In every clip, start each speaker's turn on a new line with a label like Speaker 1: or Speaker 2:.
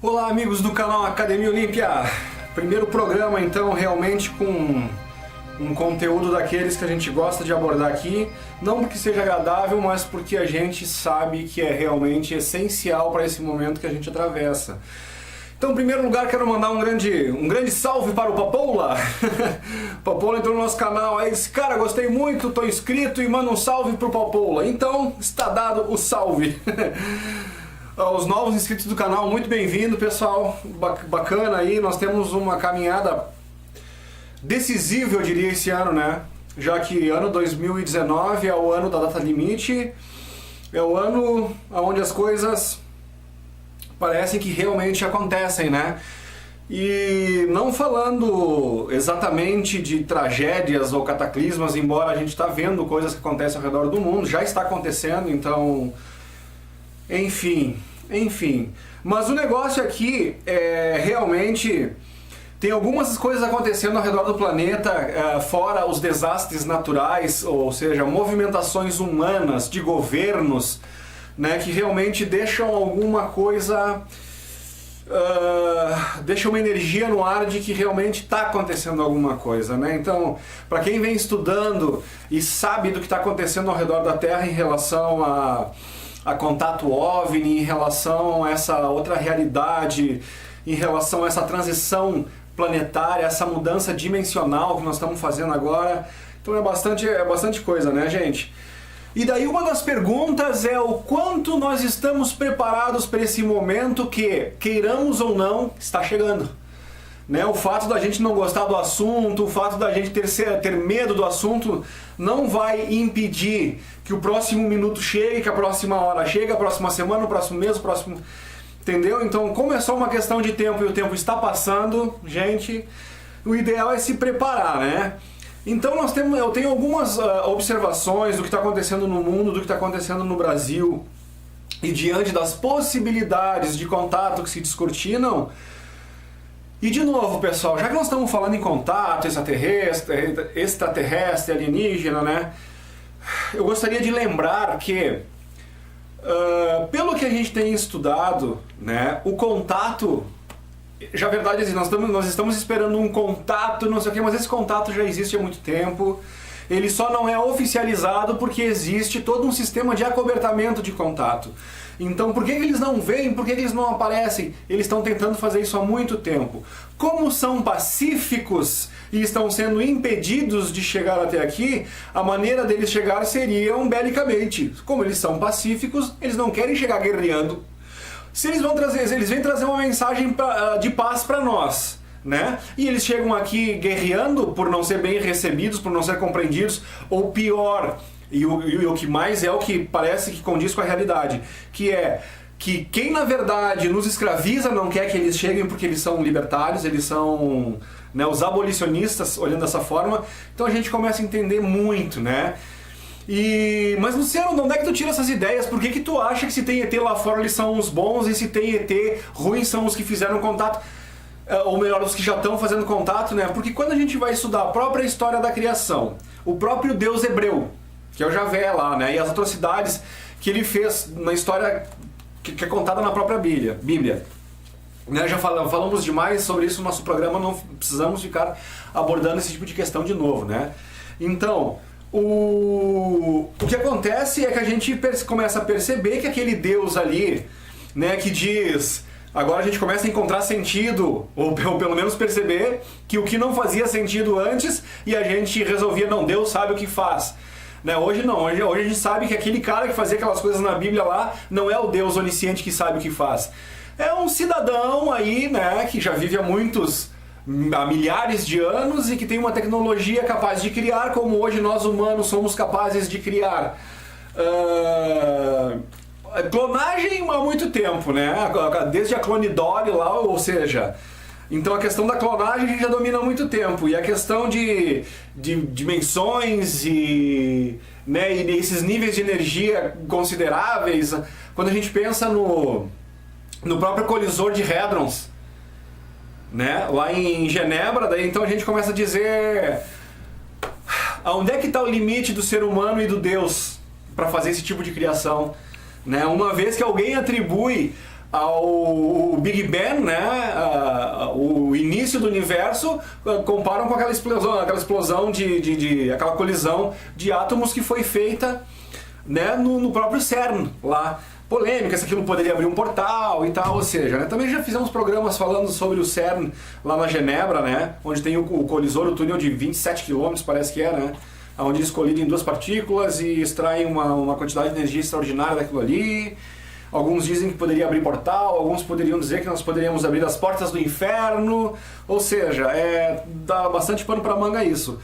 Speaker 1: Olá, amigos do canal Academia Olímpia. Primeiro programa, então, realmente com um conteúdo daqueles que a gente gosta de abordar aqui, não porque seja agradável, mas porque a gente sabe que é realmente essencial para esse momento que a gente atravessa. Então, em primeiro lugar, quero mandar um grande salve para o Papoula. Papoula entrou no nosso canal, aí disse: cara, gostei muito, tô inscrito e manda um salve pro Papoula. Então, está dado o salve. Os novos inscritos do canal, muito bem-vindo, pessoal. Bacana aí, nós temos uma caminhada decisiva, eu diria, esse ano, né? Já que ano 2019 é o ano da data limite, é o ano onde as coisas parecem que realmente acontecem, né? E não falando exatamente de tragédias ou cataclismas, embora a gente está vendo coisas que acontecem ao redor do mundo, já está acontecendo, então... Enfim. Mas o negócio aqui é realmente... Tem algumas coisas acontecendo ao redor do planeta, fora os desastres naturais, ou seja, movimentações humanas, de governos, né, que realmente deixam alguma coisa... deixa uma energia no ar de que realmente está acontecendo alguma coisa, né? Então, para quem vem estudando e sabe do que está acontecendo ao redor da Terra em relação a contato OVNI, em relação a essa outra realidade, em relação a essa transição planetária, essa mudança dimensional que nós estamos fazendo agora. Então é bastante coisa, né, gente? E daí uma das perguntas é o quanto nós estamos preparados para esse momento que, queiramos ou não, está chegando. Né? O fato da gente não gostar do assunto, o fato da gente ter medo do assunto não vai impedir que o próximo minuto chegue, que a próxima hora chegue, a próxima semana, o próximo mês, o próximo... Entendeu? Então, como é só uma questão de tempo e o tempo está passando, gente, o ideal é se preparar, né? Então eu tenho algumas observações do que está acontecendo no mundo, do que está acontecendo no Brasil, e diante das possibilidades de contato que se descortinam. E de novo, pessoal, já que nós estamos falando em contato extraterrestre, alienígena, né? Eu gostaria de lembrar que, pelo que a gente tem estudado, né, o contato, já a verdade é assim, nós estamos esperando um contato, não sei o que, mas esse contato já existe há muito tempo. Ele só não é oficializado porque existe todo um sistema de acobertamento de contato. Então, por que eles não vêm? Por que eles não aparecem? Eles estão tentando fazer isso há muito tempo. Como são pacíficos e estão sendo impedidos de chegar até aqui, a maneira deles chegar seria belicamente. Como eles são pacíficos, eles não querem chegar guerreando. Se eles vêm trazer uma mensagem de paz para nós, né? E eles chegam aqui guerreando por não ser bem recebidos, por não ser compreendidos, ou pior, e o que mais é o que parece que condiz com a realidade, que é que quem na verdade nos escraviza não quer que eles cheguem porque eles são libertários, eles são, né, os abolicionistas, olhando dessa forma. Então a gente começa a entender muito, né? Mas Luciano, de onde é que tu tira essas ideias? Por que tu acha que se tem ET lá fora eles são os bons e se tem ET ruins são os que fizeram contato? Ou melhor, os que já estão fazendo contato, né? Porque quando a gente vai estudar a própria história da criação, o próprio Deus hebreu, que é o Javé lá, né? E as atrocidades que ele fez na história que é contada na própria Bíblia. Né? Já falamos demais sobre isso no nosso programa, não precisamos ficar abordando esse tipo de questão de novo, né? Então, o que acontece é que a gente começa a perceber que aquele Deus ali, né, que diz... Agora a gente começa a encontrar sentido, ou pelo menos perceber que o que não fazia sentido antes e a gente resolvia, não, Deus sabe o que faz. Né? Hoje não, hoje a gente sabe que aquele cara que fazia aquelas coisas na Bíblia lá não é o Deus onisciente que sabe o que faz. É um cidadão aí, né, que já vive há milhares de anos e que tem uma tecnologia capaz de criar, como hoje nós humanos somos capazes de criar. Clonagem há muito tempo, né? Desde a Clone Dolly lá, ou seja... Então a questão da clonagem a gente já domina há muito tempo. E a questão de dimensões e esses níveis de energia consideráveis, quando a gente pensa no próprio colisor de Hadrons, né? Lá em Genebra, daí então a gente começa a dizer... Onde é que está o limite do ser humano e do Deus para fazer esse tipo de criação? Né? Uma vez que alguém atribui ao Big Bang, né, o início do universo, comparam com aquela explosão aquela colisão de átomos que foi feita, né, no próprio CERN lá. Polêmica, se aquilo poderia abrir um portal e tal, ou seja, né, também já fizemos programas falando sobre o CERN lá na Genebra, né, onde tem o colisor, o túnel de 27 km, parece que é, né, onde eles colidem duas partículas e extraem uma quantidade de energia extraordinária daquilo ali. Alguns dizem que poderia abrir portal, alguns poderiam dizer que nós poderíamos abrir as portas do inferno, ou seja, dá bastante pano para manga isso.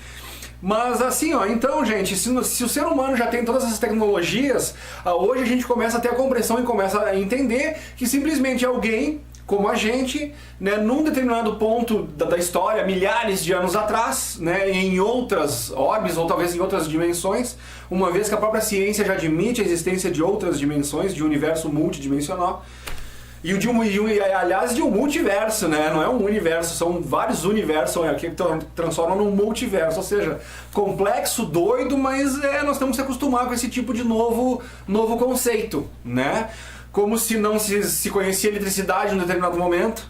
Speaker 1: Mas assim, ó, então, gente, se o ser humano já tem todas essas tecnologias, hoje a gente começa a ter a compreensão e começa a entender que simplesmente alguém como a gente, né, num determinado ponto da história, milhares de anos atrás, né, em outras orbes ou talvez em outras dimensões, uma vez que a própria ciência já admite a existência de outras dimensões, de um universo multidimensional, aliás, de um multiverso, né? Não é um universo, são vários universos que transformam num multiverso, ou seja, complexo, doido, mas nós temos que se acostumar com esse tipo de novo conceito, né? Como se não se conhecia eletricidade em um determinado momento,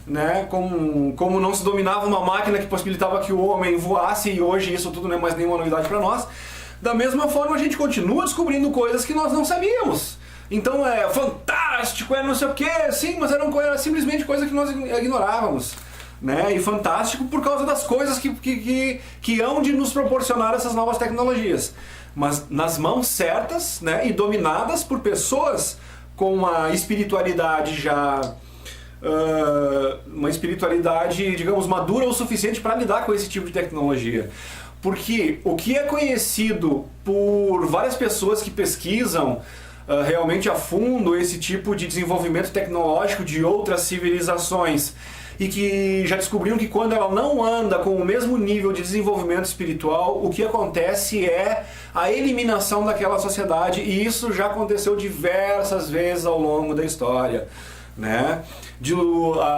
Speaker 1: né? Como não se dominava uma máquina que possibilitava que o homem voasse, e hoje isso tudo não é mais nenhuma novidade para nós. Da mesma forma, a gente continua descobrindo coisas que nós não sabíamos. Então é fantástico, não sei o que, sim, mas era simplesmente coisa que nós ignorávamos, né? E fantástico por causa das coisas que hão de nos proporcionar essas novas tecnologias. Mas nas mãos certas, né? E dominadas por pessoas com uma espiritualidade uma espiritualidade, digamos, madura o suficiente para lidar com esse tipo de tecnologia. Porque o que é conhecido por várias pessoas que pesquisam realmente a fundo esse tipo de desenvolvimento tecnológico de outras civilizações e que já descobriram que quando ela não anda com o mesmo nível de desenvolvimento espiritual, o que acontece é a eliminação daquela sociedade, e isso já aconteceu diversas vezes ao longo da história, né?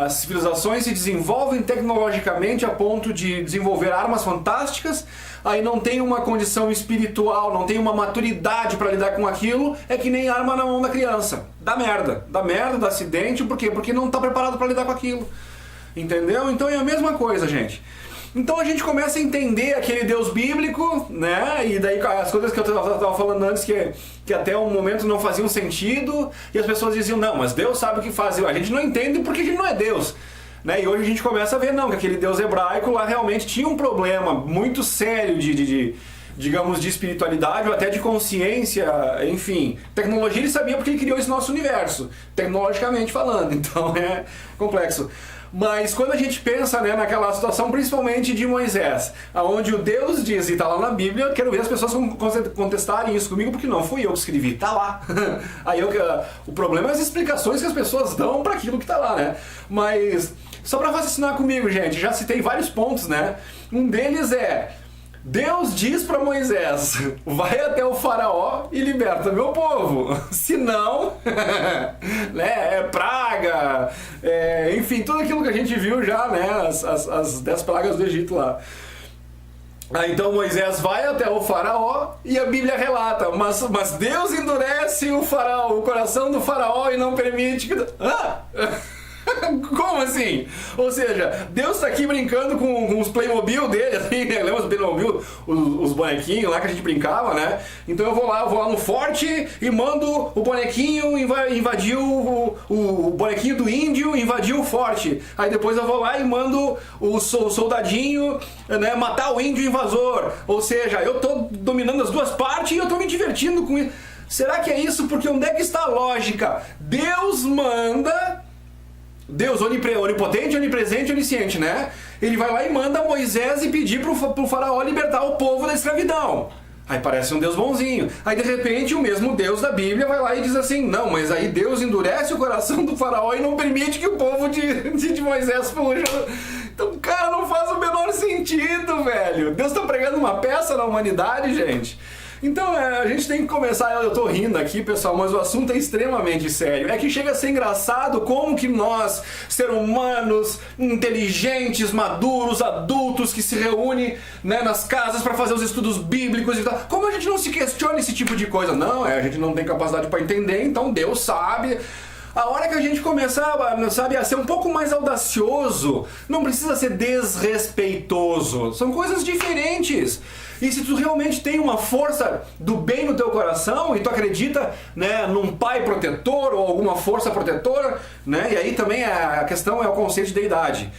Speaker 1: As civilizações se desenvolvem tecnologicamente a ponto de desenvolver armas fantásticas, aí não tem uma condição espiritual, não tem uma maturidade para lidar com aquilo, é que nem arma na mão da criança. Dá merda, dá acidente, por quê? Porque não está preparado para lidar com aquilo. Entendeu? Então é a mesma coisa, gente. Então a gente começa a entender aquele Deus bíblico, né? E daí as coisas que eu estava falando antes que até um momento não faziam sentido, e as pessoas diziam, não, mas Deus sabe o que faz. A gente não entende porque a gente não é Deus. Né? E hoje a gente começa a ver, não, que aquele Deus hebraico lá realmente tinha um problema muito sério digamos, de espiritualidade ou até de consciência, enfim. Tecnologia ele sabia porque ele criou esse nosso universo, tecnologicamente falando, então é complexo. Mas quando a gente pensa, né, naquela situação, principalmente de Moisés, onde o Deus diz, e está lá na Bíblia, eu quero ver as pessoas contestarem isso comigo, porque não fui eu que escrevi, tá lá. Aí o problema é as explicações que as pessoas dão para aquilo que está lá, né? Mas só para raciocinar comigo, gente, já citei vários pontos, né? Um deles é: Deus diz para Moisés, vai até o faraó e liberta meu povo, senão né, é praga, enfim, tudo aquilo que a gente viu já, né, as 10 pragas do Egito lá. Então Moisés vai até o faraó e a Bíblia relata, mas Deus endurece o coração do faraó e não permite que... Como assim? Ou seja, Deus está aqui brincando com os Playmobil dele, assim, né? Lembra os Playmobil, os bonequinhos lá que a gente brincava, né? Então eu vou lá no forte e mando o bonequinho invadir o bonequinho do índio, invadir o forte. Aí depois eu vou lá e mando o soldadinho, né, matar o índio invasor. Ou seja, eu estou dominando as duas partes e eu estou me divertindo com isso. Será que é isso? Porque onde é que está a lógica? Deus manda... Deus onipotente, onipresente, onisciente, né? Ele vai lá e manda Moisés e pedir pro faraó libertar o povo da escravidão. Aí parece um Deus bonzinho. Aí de repente o mesmo Deus da Bíblia vai lá e diz assim, não, mas aí Deus endurece o coração do faraó e não permite que o povo de Moisés fuja. Então, cara, não faz o menor sentido, velho. Deus tá pregando uma peça na humanidade, gente. Então a gente tem que começar, eu tô rindo aqui, pessoal, mas o assunto é extremamente sério. É que chega a ser engraçado como que nós, seres humanos, inteligentes, maduros, adultos, que se reúnem, né, nas casas para fazer os estudos bíblicos e tal, como a gente não se questiona esse tipo de coisa? Não, a gente não tem capacidade para entender, então Deus sabe. A hora que a gente começar, sabe, a ser um pouco mais audacioso, não precisa ser desrespeitoso. São coisas diferentes. E se tu realmente tem uma força do bem no teu coração e tu acredita, né, num pai protetor ou alguma força protetora, né, e aí também a questão é o conceito de deidade.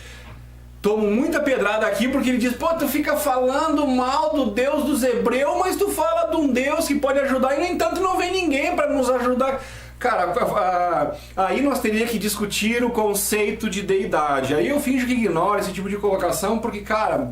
Speaker 1: Tomo muita pedrada aqui porque ele diz, pô, tu fica falando mal do Deus dos hebreus, mas tu fala de um Deus que pode ajudar e, no entanto, não vem ninguém para nos ajudar. Cara, aí nós teríamos que discutir o conceito de deidade. Aí eu finjo que ignoro esse tipo de colocação porque, cara,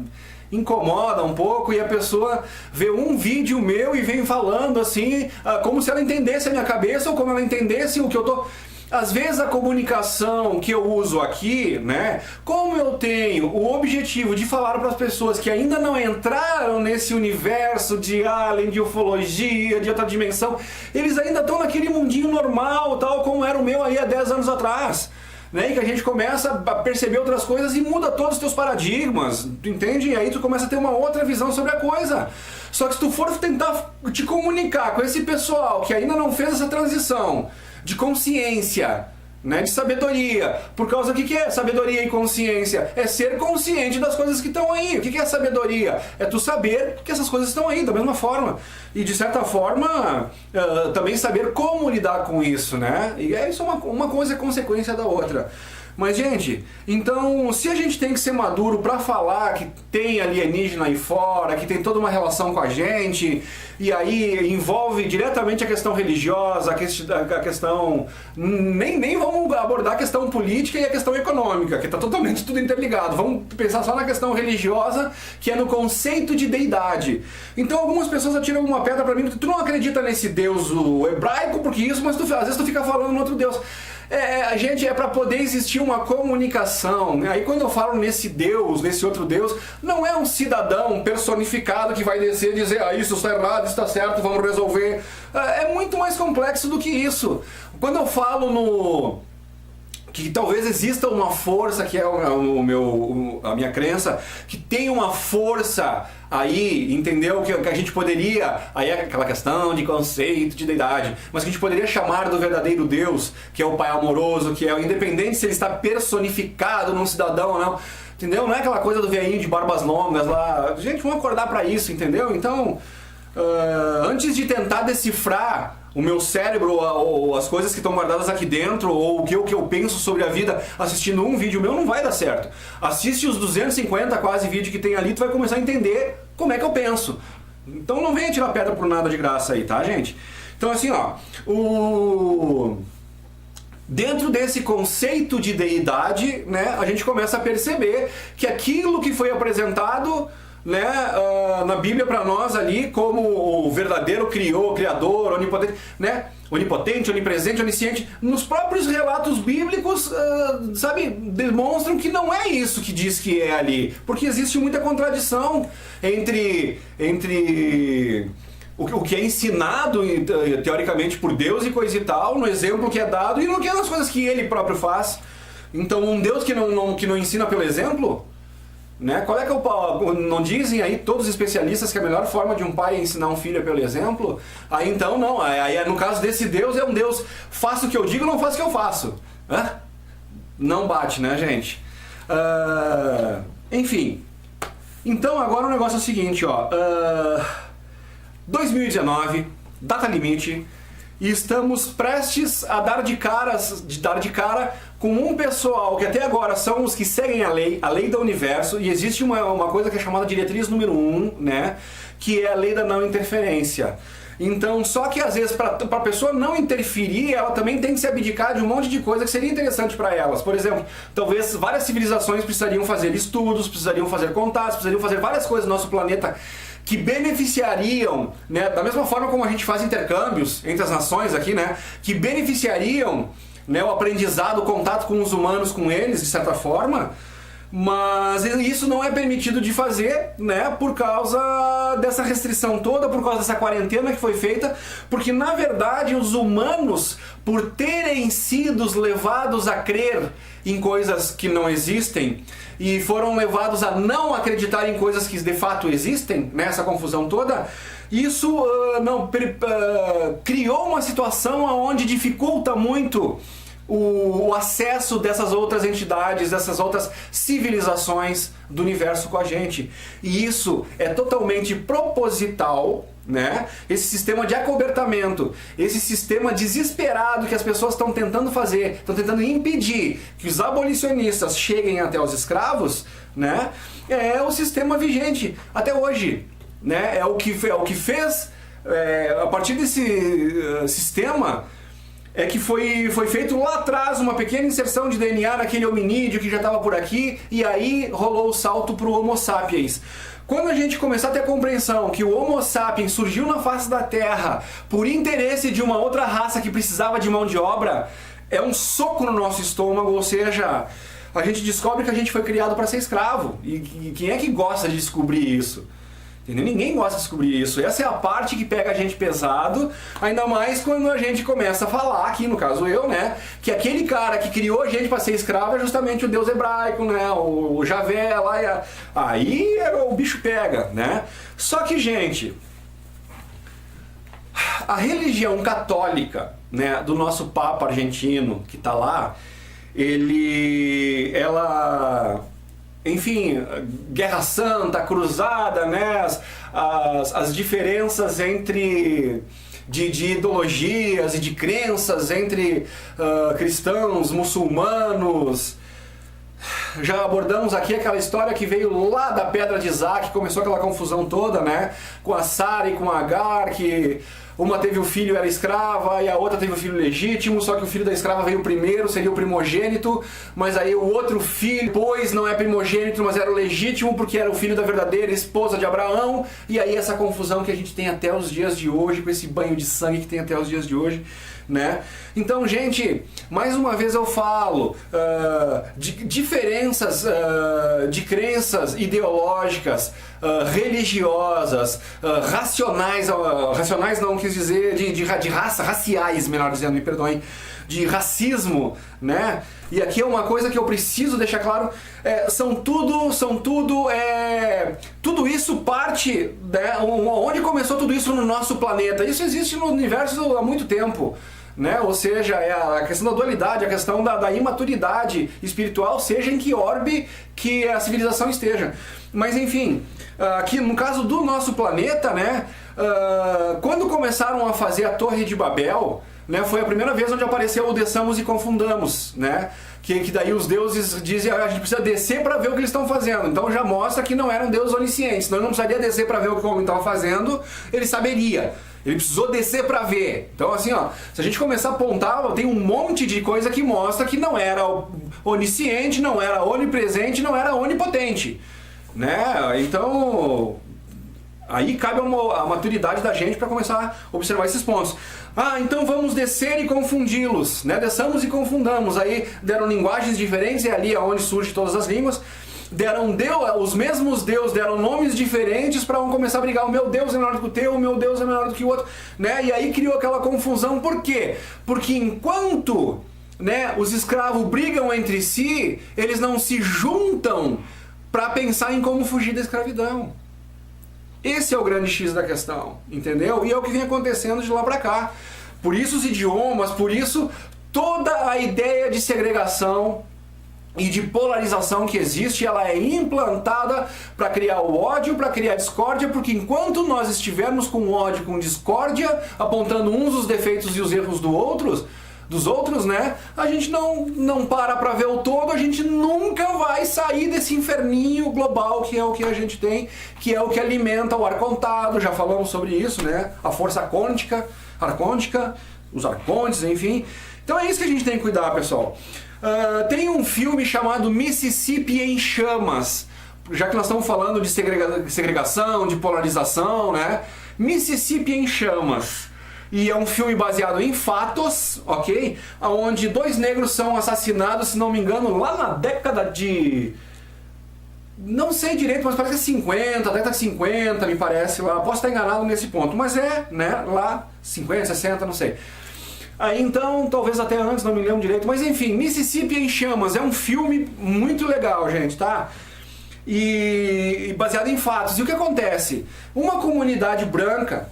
Speaker 1: incomoda um pouco e a pessoa vê um vídeo meu e vem falando assim, como se ela entendesse a minha cabeça ou como ela entendesse o que eu tô... Às vezes a comunicação que eu uso aqui, né, como eu tenho o objetivo de falar para as pessoas que ainda não entraram nesse universo de alien, de ufologia, de outra dimensão, eles ainda estão naquele mundinho normal, tal como era o meu aí há 10 anos atrás. Né, e que a gente começa a perceber outras coisas e muda todos os teus paradigmas, tu entende? E aí tu começa a ter uma outra visão sobre a coisa. Só que se tu for tentar te comunicar com esse pessoal que ainda não fez essa transição de consciência, né, de sabedoria, por causa do que é sabedoria e consciência? É ser consciente das coisas que estão aí. O que é sabedoria? É tu saber que essas coisas estão aí, da mesma forma. E de certa forma, também saber como lidar com isso, né? E é isso, uma coisa é consequência da outra. Mas, gente, então, se a gente tem que ser maduro para falar que tem alienígena aí fora, que tem toda uma relação com a gente, e aí envolve diretamente a questão religiosa, a questão... Nem vamos abordar a questão política e a questão econômica, que está totalmente tudo interligado. Vamos pensar só na questão religiosa, que é no conceito de deidade. Então, algumas pessoas atiram uma pedra para mim, tu não acredita nesse Deus hebraico, porque isso, mas às vezes tu fica falando no outro Deus. Gente, é para poder existir uma comunicação. Aí quando eu falo nesse Deus, nesse outro Deus, não é um cidadão personificado que vai descer e dizer, isso está errado, isso está certo, vamos resolver. É muito mais complexo do que isso. Quando eu falo que talvez exista uma força, que é a minha crença, que tem uma força aí, entendeu? Que a gente poderia, aí é aquela questão de conceito, de deidade, mas que a gente poderia chamar do verdadeiro Deus, que é o Pai amoroso, que é o independente se ele está personificado num cidadão ou não, entendeu? Não é aquela coisa do veinho de barbas longas lá. Gente, vamos acordar para isso, entendeu? Então, antes de tentar decifrar o meu cérebro, ou as coisas que estão guardadas aqui dentro, ou o que eu penso sobre a vida assistindo um vídeo meu, não vai dar certo. Assiste os 250 quase vídeos que tem ali, tu vai começar a entender como é que eu penso. Então não venha tirar pedra por nada de graça aí, tá, gente? Então assim, ó, dentro desse conceito de deidade, né, a gente começa a perceber que aquilo que foi apresentado, né, na Bíblia para nós ali como o verdadeiro criador, onipotente, né, onipotente, onipresente, onisciente, nos próprios relatos bíblicos, sabe, demonstram que não é isso que diz que é ali, porque existe muita contradição entre o que é ensinado teoricamente por Deus e coisa e tal, no exemplo que é dado e no que é nas coisas que ele próprio faz. Então um Deus que não ensina pelo exemplo, né? Qual é que não dizem aí todos os especialistas que a melhor forma de um pai é ensinar um filho é pelo exemplo? Aí então não, aí no caso desse Deus é um Deus, faça o que eu digo, não faça o que eu faço. Não bate, né, gente? Enfim, então agora o negócio é o seguinte, ó, 2019, data limite, e estamos prestes a dar de cara com um pessoal que até agora são os que seguem a lei do universo, e existe uma coisa que é chamada diretriz número 1, né, que é a lei da não interferência. Então, só que às vezes para a pessoa não interferir, ela também tem que se abdicar de um monte de coisa que seria interessante para elas. Por exemplo, talvez várias civilizações precisariam fazer estudos, precisariam fazer contatos, precisariam fazer várias coisas no nosso planeta que beneficiariam, né, da mesma forma como a gente faz intercâmbios entre as nações aqui, né, que beneficiariam, né, o aprendizado, o contato com os humanos, com eles, de certa forma, mas isso não é permitido de fazer, né, por causa dessa restrição toda, por causa dessa quarentena que foi feita, porque na verdade os humanos, por terem sido levados a crer em coisas que não existem, e foram levados a não acreditar em coisas que de fato existem, nessa confusão toda, isso criou uma situação onde dificulta muito o acesso dessas outras entidades, dessas outras civilizações do universo com a gente. E isso é totalmente proposital, né? Esse sistema de acobertamento, esse sistema desesperado que as pessoas estão tentando fazer, estão tentando impedir que os abolicionistas cheguem até os escravos, né? É o sistema vigente até hoje, né? É o que fez, a partir desse sistema, é que foi feito lá atrás uma pequena inserção de DNA naquele hominídeo que já estava por aqui, e aí rolou o salto para o Homo sapiens. Quando a gente começar a ter a compreensão que o Homo sapiens surgiu na face da Terra por interesse de uma outra raça que precisava de mão de obra, é um soco no nosso estômago, ou seja, a gente descobre que a gente foi criado para ser escravo. E quem é que gosta de descobrir isso? Entendeu? Ninguém gosta de descobrir isso. Essa é a parte que pega a gente pesado, ainda mais quando a gente começa a falar, aqui no caso eu, né, que aquele cara que criou a gente para ser escravo é justamente o Deus hebraico, né, o Javé lá, aí o bicho pega, né? Só que, gente, a religião católica, né, do nosso Papa argentino que tá lá, ela, enfim, Guerra Santa, Cruzada, né? As diferenças entre de ideologias e de crenças entre cristãos, muçulmanos. Já abordamos aqui aquela história que veio lá da Pedra de Isaac, começou aquela confusão toda, né? Com a Sara e com a Agar, que uma teve o filho, era escrava, e a outra teve o filho legítimo, só que o filho da escrava veio primeiro, seria o primogênito, mas aí o outro filho, pois não é primogênito, mas era o legítimo, porque era o filho da verdadeira esposa de Abraão, e aí essa confusão que a gente tem até os dias de hoje, com esse banho de sangue que tem até os dias de hoje, né? Então, gente, mais uma vez eu falo, diferenças de crenças ideológicas, religiosas, racionais não quis dizer, de raça, raciais, melhor dizendo, me perdoem, de racismo, né? E aqui é uma coisa que eu preciso deixar claro, tudo isso parte, né, onde começou tudo isso no nosso planeta. Isso existe no universo há muito tempo, né? Ou seja, é a questão da dualidade, a questão da imaturidade espiritual, seja em que orbe que a civilização esteja. Mas enfim, aqui no caso do nosso planeta, né, quando começaram a fazer a Torre de Babel, né, foi a primeira vez onde apareceu o desçamos e confundamos, né? Que daí os deuses dizem, a gente precisa descer para ver o que eles estão fazendo. Então já mostra que não eram deuses oniscientes, senão ele não precisaria descer para ver o que o homem estava fazendo, ele saberia. Ele precisou descer para ver. Então assim, ó, se a gente começar a apontar, tem um monte de coisa que mostra que não era onisciente, não era onipresente, não era onipotente, né? Então aí cabe a maturidade da gente para começar a observar esses pontos. Então vamos descer e confundi-los, né? Desçamos e confundamos. Aí deram linguagens diferentes, e ali é onde surgem todas as línguas. Os mesmos deuses deram nomes diferentes para um começar a brigar. O meu Deus é menor do que o teu, o meu Deus é menor do que o outro, né? E aí criou aquela confusão. Por quê? Porque enquanto, né, os escravos brigam entre si, eles não se juntam para pensar em como fugir da escravidão. Esse é o grande X da questão, entendeu? E é o que vem acontecendo de lá para cá. Por isso os idiomas, por isso toda a ideia de segregação e de polarização que existe, ela é implantada para criar o ódio, para criar a discórdia, porque enquanto nós estivermos com ódio, com discórdia, apontando uns os defeitos e os erros dos outros, né? A gente não para ver o todo, a gente nunca vai sair desse inferninho global que é o que a gente tem, que é o que alimenta o arcontado, já falamos sobre isso, né? A força arcôntica, os arcontes, enfim. Então é isso que a gente tem que cuidar, pessoal. Tem um filme chamado Mississippi em Chamas, já que nós estamos falando de segregação, de polarização, né? Mississippi em Chamas. E é um filme baseado em fatos, ok? Onde 2 negros são assassinados, se não me engano, lá na década de... não sei direito, mas parece que é 50, década de 50, me parece lá. Posso estar enganado nesse ponto, mas né, lá 50, 60, não sei. Aí então, talvez até antes, não me lembro direito, mas enfim, Mississippi em Chamas é um filme muito legal, gente, tá? E baseado em fatos. E o que acontece? Uma comunidade branca,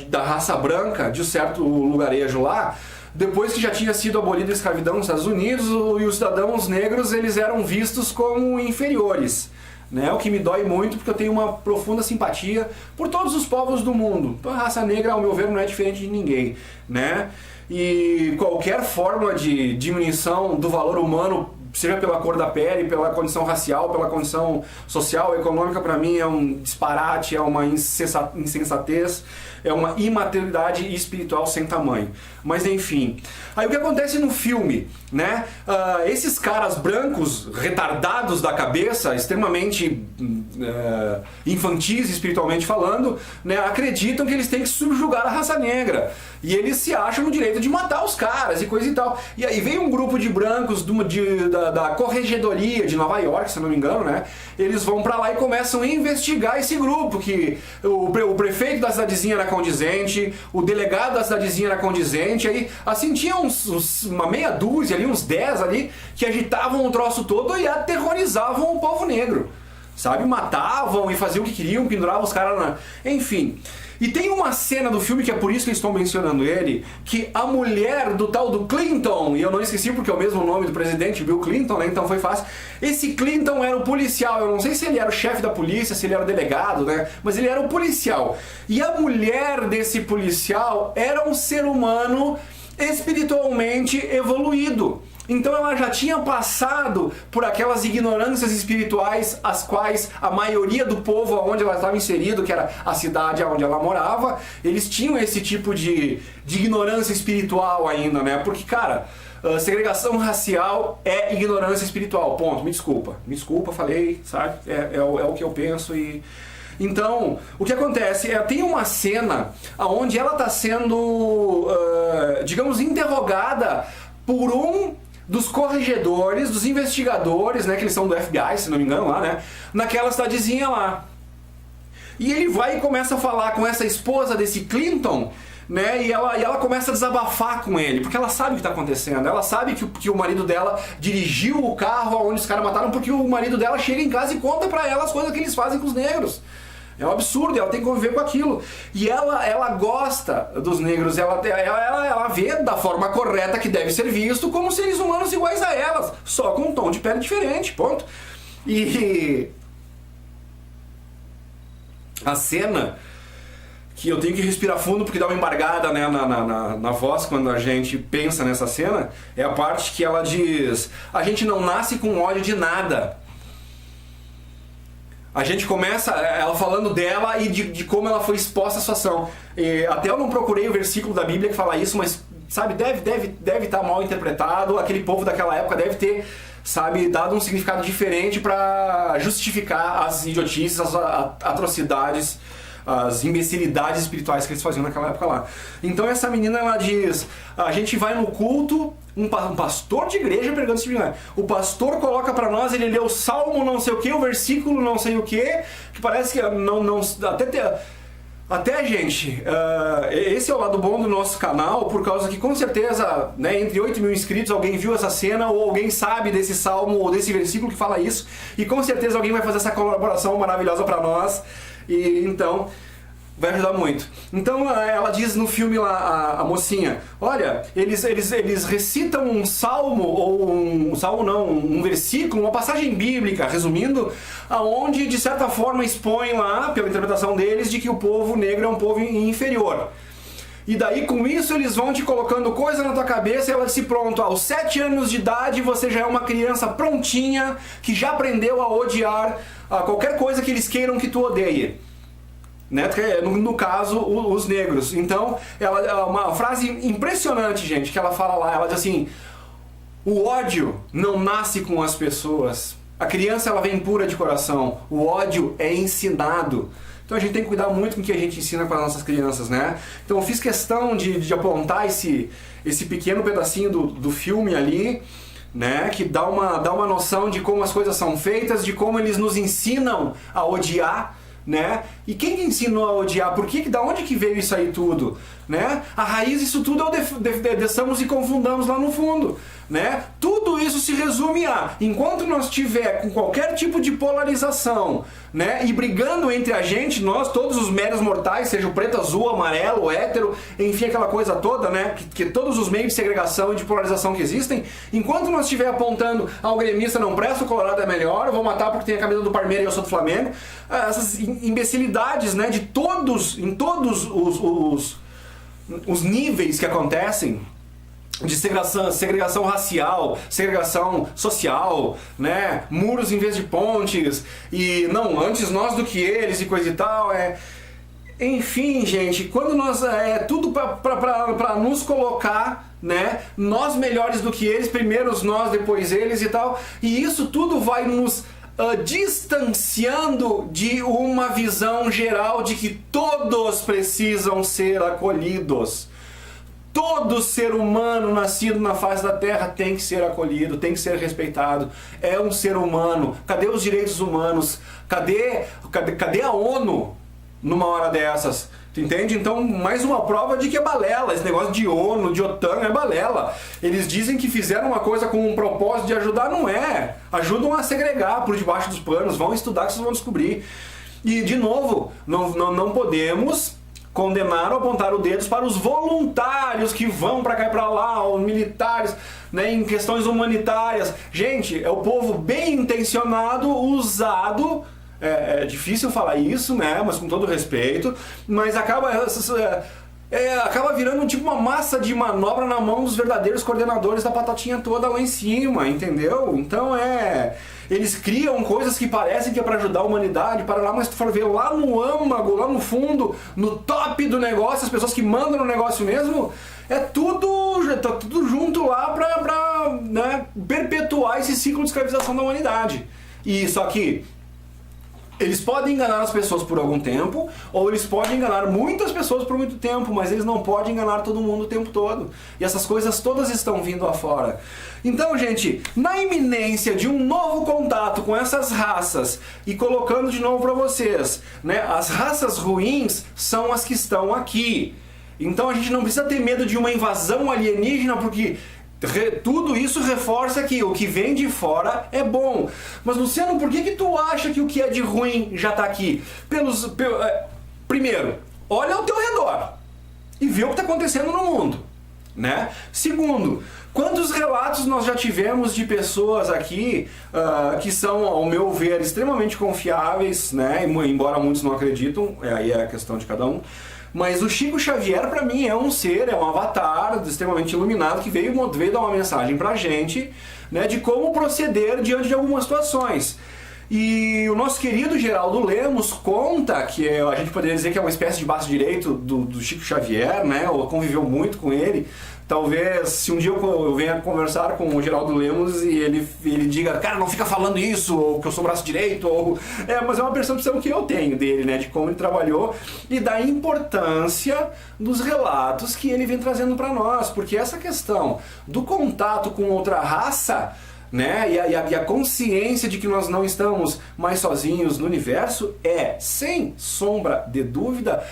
Speaker 1: da raça branca, de um certo lugarejo lá, depois que já tinha sido abolida a escravidão nos Estados Unidos, e os cidadãos negros eles eram vistos como inferiores. Né, o que me dói muito, porque eu tenho uma profunda simpatia por todos os povos do mundo. Então a raça negra, ao meu ver, não é diferente de ninguém, né? E qualquer forma de diminuição do valor humano, seja pela cor da pele, pela condição racial, pela condição social, econômica, para mim é um disparate, é uma insensatez, é uma imaturidade espiritual sem tamanho. Mas enfim, aí o que acontece no filme, né? Esses caras brancos, retardados da cabeça, extremamente infantis espiritualmente falando, né? Acreditam que eles têm que subjugar a raça negra. E eles se acham no direito de matar os caras e coisa e tal. E aí vem um grupo de brancos da corregedoria de Nova York, se não me engano, né? Eles vão pra lá e começam a investigar esse grupo, que o prefeito da cidadezinha era condizente, o delegado da cidadezinha era condizente, aí assim tinha uma meia dúzia ali, uns 10 ali, que agitavam o troço todo e aterrorizavam o povo negro, sabe? Matavam e faziam o que queriam, penduravam os caras na... Enfim... E tem uma cena do filme, que é por isso que eu estou mencionando ele, que a mulher do tal do Clinton, e eu não esqueci porque é o mesmo nome do presidente, Bill Clinton, né? Então foi fácil. Esse Clinton era o policial, eu não sei se ele era o chefe da polícia, se ele era o delegado, né? Mas ele era o policial. E a mulher desse policial era um ser humano espiritualmente evoluído. Então ela já tinha passado por aquelas ignorâncias espirituais, as quais a maioria do povo onde ela estava inserido, que era a cidade onde ela morava, eles tinham esse tipo de ignorância espiritual ainda, né? Porque, cara, segregação racial é ignorância espiritual, ponto. Me desculpa, falei, sabe? É o que eu penso e... Então, o que acontece é, tem uma cena onde ela está sendo, digamos, interrogada por um dos corregedores, dos investigadores, né, que eles são do FBI, se não me engano, lá, né, naquela cidadezinha lá. E ele vai e começa a falar com essa esposa desse Clinton, né, e ela começa a desabafar com ele, porque ela sabe o que está acontecendo, ela sabe que o marido dela dirigiu o carro onde os caras mataram, porque o marido dela chega em casa e conta pra ela as coisas que eles fazem com os negros. É um absurdo, ela tem que conviver com aquilo. E ela gosta dos negros, ela vê da forma correta que deve ser visto como seres humanos iguais a elas, só com um tom de pele diferente, ponto. E a cena que eu tenho que respirar fundo porque dá uma embargada, né, na voz quando a gente pensa nessa cena, é a parte que ela diz: a gente não nasce com ódio de nada. A gente começa ela falando dela e de como ela foi exposta à situação. E até eu não procurei o versículo da Bíblia que fala isso, mas, sabe, deve estar mal interpretado. Aquele povo daquela época deve ter, sabe, dado um significado diferente para justificar as idiotices, as atrocidades, as imbecilidades espirituais que eles faziam naquela época lá. Então essa menina, ela diz: a gente vai no culto, um pastor de igreja pregando esse tipo, o pastor coloca pra nós, ele lê o salmo não sei o que, o versículo não sei o que parece que até gente, esse é o lado bom do nosso canal, por causa que com certeza, né, entre 8 mil inscritos alguém viu essa cena, ou alguém sabe desse salmo ou desse versículo que fala isso, e com certeza alguém vai fazer essa colaboração maravilhosa pra nós, e então vai ajudar muito. Então ela diz no filme lá, a mocinha: olha, eles recitam um salmo, ou um versículo, uma passagem bíblica, resumindo, aonde de certa forma expõe lá, pela interpretação deles, de que o povo negro é um povo inferior. E daí com isso eles vão te colocando coisa na tua cabeça e ela disse: pronto, aos 7 anos de idade você já é uma criança prontinha, que já aprendeu a odiar qualquer coisa que eles queiram que tu odeie. Né? No caso, os negros. Então, uma frase impressionante, gente, que ela fala lá, ela diz assim: o ódio não nasce com as pessoas. A criança, ela vem pura de coração. O ódio é ensinado. Então a gente tem que cuidar muito com o que a gente ensina para as nossas crianças, né? Então eu fiz questão de apontar esse pequeno pedacinho do filme ali, né? Que dá uma noção de como as coisas são feitas, de como eles nos ensinam a odiar, né? E quem que ensinou a odiar? Por que, da onde que veio isso aí tudo? Né? A raiz disso tudo é o desçamos e confundamos lá no fundo. né? Tudo isso se resume a, enquanto nós tiver com qualquer tipo de polarização, né, e brigando entre a gente, nós, todos os meros mortais, seja o preto, azul, amarelo, hétero, enfim, aquela coisa toda, né, que todos os meios de segregação e de polarização que existem, enquanto nós estiver apontando, o gremista não presta, o colorado é melhor, eu vou matar porque tem a camisa do Palmeiras e eu sou do Flamengo, essas imbecilidades, né, de todos, em todos os níveis que acontecem, de segregação racial, segregação social, né? Muros em vez de pontes, e não, antes nós do que eles e coisa e tal, enfim, gente, quando nós, tudo pra nos colocar, né? Nós melhores do que eles, primeiro nós, depois eles e tal, e isso tudo vai nos distanciando de uma visão geral de que todos precisam ser acolhidos. Todo ser humano nascido na face da terra tem que ser acolhido, tem que ser respeitado. É um ser humano. Cadê os direitos humanos? Cadê a ONU numa hora dessas? Tu entende? Então, mais uma prova de que é balela. Esse negócio de ONU, de OTAN é balela. Eles dizem que fizeram uma coisa com um propósito de ajudar, não é. Ajudam a segregar por debaixo dos panos. Vão estudar que vocês vão descobrir. E, de novo, não podemos condenar ou apontar os dedos para os voluntários que vão para cá e para lá, os militares, né, em questões humanitárias. Gente, é o povo bem intencionado, usado, é difícil falar isso, né, mas com todo respeito, mas acaba virando tipo uma massa de manobra na mão dos verdadeiros coordenadores da batatinha toda lá em cima, entendeu? Então eles criam coisas que parecem que é para ajudar a humanidade, para lá, mas tu for ver lá no âmago, lá no fundo, no top do negócio, as pessoas que mandam no negócio mesmo, tá tudo junto lá para né, perpetuar esse ciclo de escravização da humanidade. E só que eles podem enganar as pessoas por algum tempo, ou eles podem enganar muitas pessoas por muito tempo, mas eles não podem enganar todo mundo o tempo todo. E essas coisas todas estão vindo afora. Então, gente, na iminência de um novo contato com essas raças, e colocando de novo para vocês, né, as raças ruins são as que estão aqui. Então a gente não precisa ter medo de uma invasão alienígena, porque tudo isso reforça que o que vem de fora é bom. Mas, Luciano, por que tu acha que o que é de ruim já está aqui? Primeiro, olha ao teu redor e vê o que está acontecendo no mundo, né? Segundo, quantos relatos nós já tivemos de pessoas aqui que são, ao meu ver, extremamente confiáveis, né? Embora muitos não acreditam, aí é a questão de cada um. Mas o Chico Xavier, para mim, é um ser, é um avatar extremamente iluminado que veio dar uma mensagem pra gente, né, de como proceder diante de algumas situações. E o nosso querido Geraldo Lemos conta, que a gente poderia dizer que é uma espécie de braço direito do Chico Xavier, né, ou conviveu muito com ele. Talvez, se um dia eu venha conversar com o Geraldo Lemos e ele diga, cara, não fica falando isso, ou que eu sou braço direito, ou... mas é uma percepção que eu tenho dele, né, de como ele trabalhou e da importância dos relatos que ele vem trazendo para nós, porque essa questão do contato com outra raça, né, e a consciência de que nós não estamos mais sozinhos no universo é, sem sombra de dúvida,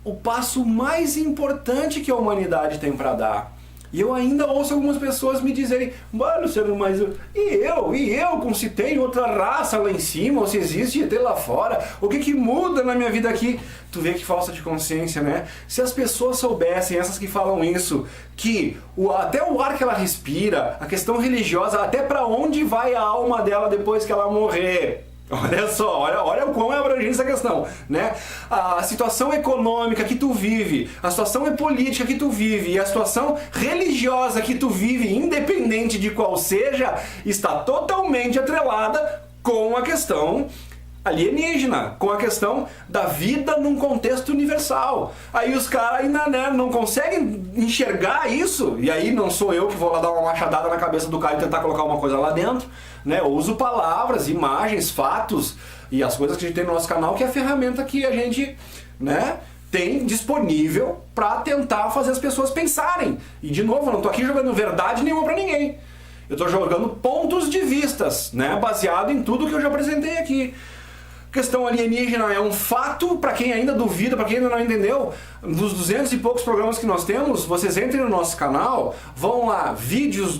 Speaker 1: o passo mais importante que a humanidade tem para dar. E eu ainda ouço algumas pessoas me dizerem, mano, Luciano, mas e eu, se tem outra raça lá em cima, ou se existe ET lá fora, o que muda na minha vida aqui? Tu vê que falta de consciência, né? Se as pessoas soubessem, essas que falam isso, que até o ar que ela respira, a questão religiosa, até para onde vai a alma dela depois que ela morrer. Olha só, olha o quão é abrangente essa questão, né? A situação econômica que tu vive, a situação política que tu vive e a situação religiosa que tu vive, independente de qual seja, está totalmente atrelada com a questão alienígena, com a questão da vida num contexto universal. Aí os caras ainda, né, não conseguem enxergar isso, e aí não sou eu que vou lá dar uma machadada na cabeça do cara e tentar colocar uma coisa lá dentro, né? Eu uso palavras, imagens, fatos e as coisas que a gente tem no nosso canal, que é a ferramenta que a gente, né, tem disponível para tentar fazer as pessoas pensarem. E de novo, eu não tô aqui jogando verdade nenhuma para ninguém. Eu tô jogando pontos de vistas, né, baseado em tudo que eu já apresentei aqui. questão alienígena é um fato, para quem ainda duvida, para quem ainda não entendeu, dos 200 e poucos programas que nós temos, vocês entrem no nosso canal, vão lá,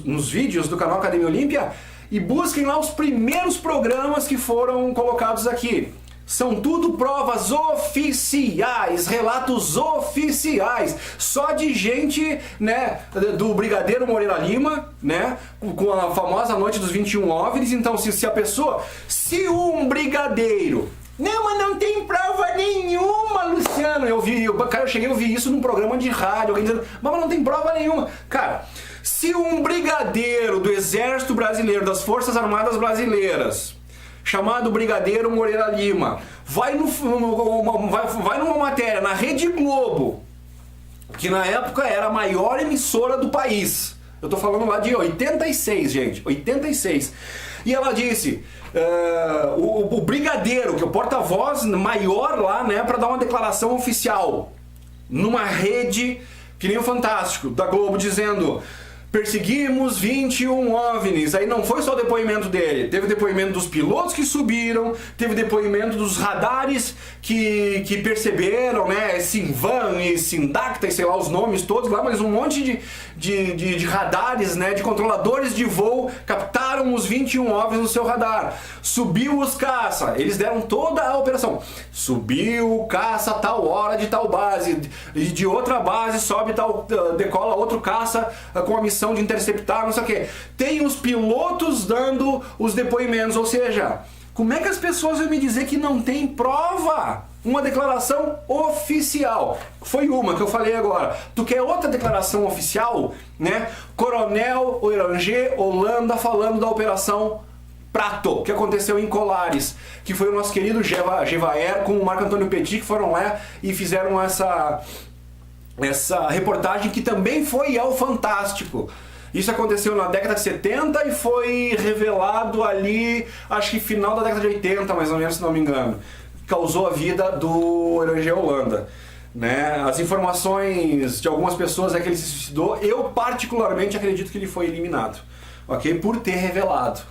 Speaker 1: nos vídeos do canal Academia Olímpia, e busquem lá os primeiros programas que foram colocados aqui. São tudo provas oficiais, relatos oficiais, só de gente, né, do Brigadeiro Moreira Lima, né, com a famosa noite dos 21 OVNIs. Então, se um brigadeiro, não, mas não tem prova nenhuma, Luciano, eu cheguei a ouvir isso num programa de rádio, alguém dizendo, mas não tem prova nenhuma. Cara, se um brigadeiro do Exército Brasileiro, das Forças Armadas Brasileiras, chamado Brigadeiro Moreira Lima, vai numa matéria na Rede Globo, que na época era a maior emissora do país. Eu tô falando lá de 86, gente, 86. E ela disse, o Brigadeiro, que é o porta-voz maior lá, né, para dar uma declaração oficial, numa rede que nem o Fantástico, da Globo, dizendo: perseguimos 21 OVNIs. Aí não foi só o depoimento dele, teve depoimento dos pilotos que subiram, teve depoimento dos radares que perceberam, né, Sinvan e Sindacta e sei lá os nomes todos lá, mas um monte de radares, né, de controladores de voo captaram os 21 OVNIs no seu radar. Subiu os caça, eles deram toda a operação. Subiu o caça a tal hora de tal base, de outra base sobe tal, decola outro caça com a missão de interceptar, não sei o que. Tem os pilotos dando os depoimentos, ou seja, como é que as pessoas vão me dizer que não tem prova? Uma declaração oficial. Foi uma que eu falei agora. Tu quer outra declaração oficial, né? Coronel Oranger Holanda falando da Operação Prato, que aconteceu em Colares, que foi o nosso querido Gevaer com o Marco Antônio Petit, que foram lá e fizeram essa reportagem que também foi ao Fantástico. Isso aconteceu na década de 70 e foi revelado ali, acho que final da década de 80, mais ou menos, se não me engano. Causou a vida do Oranger Holanda, né? As informações de algumas pessoas é que ele se suicidou. Eu particularmente acredito que ele foi eliminado, ok? Por ter revelado.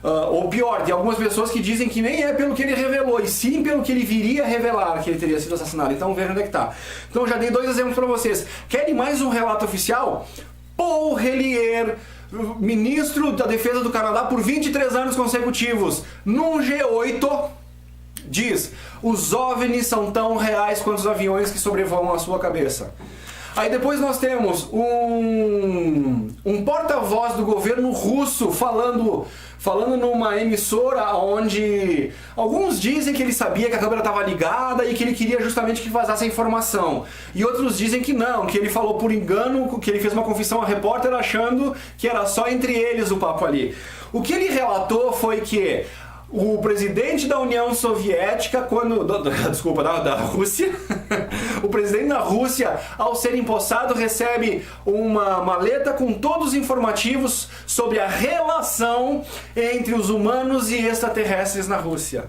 Speaker 1: Ou pior, tem algumas pessoas que dizem que nem é pelo que ele revelou, e sim pelo que ele viria a revelar que ele teria sido assassinado. Então veja onde é que tá. Então eu já dei 2 exemplos para vocês. Querem mais um relato oficial? Paul Hellyer, ministro da Defesa do Canadá por 23 anos consecutivos, num G8, diz: os OVNIs são tão reais quanto os aviões que sobrevoam a sua cabeça. Aí depois nós temos um porta-voz do governo russo falando numa emissora onde alguns dizem que ele sabia que a câmera estava ligada e que ele queria justamente que vazasse a informação. E outros dizem que não, que ele falou por engano, que ele fez uma confissão a repórter achando que era só entre eles o papo ali. O que ele relatou foi que o presidente da União Soviética, da Rússia, o presidente da Rússia, ao ser empossado, recebe uma maleta com todos os informativos sobre a relação entre os humanos e extraterrestres na Rússia.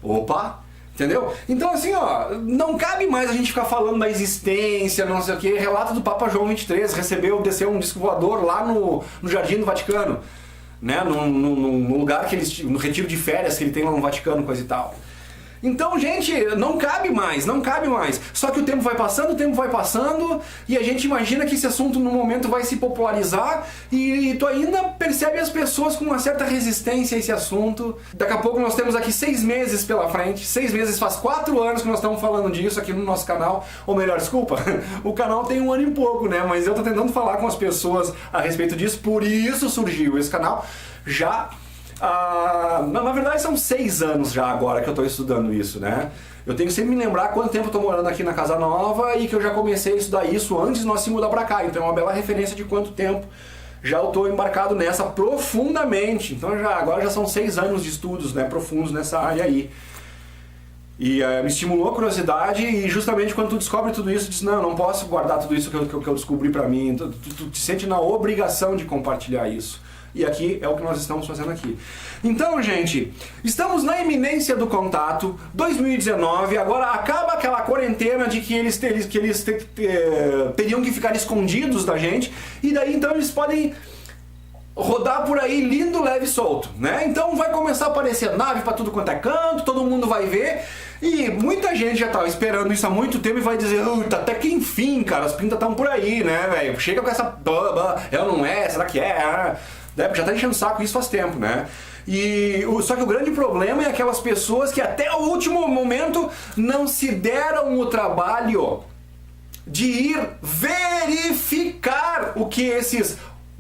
Speaker 1: Opa! Entendeu? Então assim, ó, não cabe mais a gente ficar falando da existência, não sei o que. Relato do Papa João XXIII, desceu um disco voador lá no Jardim do Vaticano, né, no lugar que eles, no retiro de férias que ele tem lá no Vaticano, coisa e tal. Então, gente, não cabe mais. Só que o tempo vai passando e a gente imagina que esse assunto no momento vai se popularizar e tu ainda percebe as pessoas com uma certa resistência a esse assunto. Daqui a pouco nós temos aqui 6 meses pela frente, 6 meses, faz 4 anos que nós estamos falando disso aqui no nosso canal, ou melhor, desculpa, o canal tem 1 ano e pouco, né, mas eu tô tentando falar com as pessoas a respeito disso, por isso surgiu esse canal. Já na verdade são 6 anos já agora que eu estou estudando isso, né? Eu tenho que sempre me lembrar quanto tempo eu estou morando aqui na Casa Nova e que eu já comecei a estudar isso antes de nós se mudar para cá. Então é uma bela referência de quanto tempo já eu estou embarcado nessa profundamente. Então agora já são 6 anos de estudos, né, profundos nessa área aí. E me estimulou a curiosidade e justamente quando tu descobre tudo isso, tu diz, não posso guardar tudo isso que eu descobri para mim. Tu te sente na obrigação de compartilhar isso. E aqui é o que nós estamos fazendo aqui. Então, gente, estamos na iminência do contato, 2019, agora acaba aquela quarentena de que eles teriam que ficar escondidos da gente, e daí então eles podem rodar por aí lindo, leve e solto, né? Então vai começar a aparecer nave pra tudo quanto é canto, todo mundo vai ver, e muita gente já tava esperando isso há muito tempo e vai dizer, até que enfim, cara, as pintas estão por aí, né, velho? Chega com essa, é ou não é, será que é? Já tá enchendo o saco isso faz tempo, né? Só que o grande problema é aquelas pessoas que até o último momento não se deram o trabalho de ir verificar o que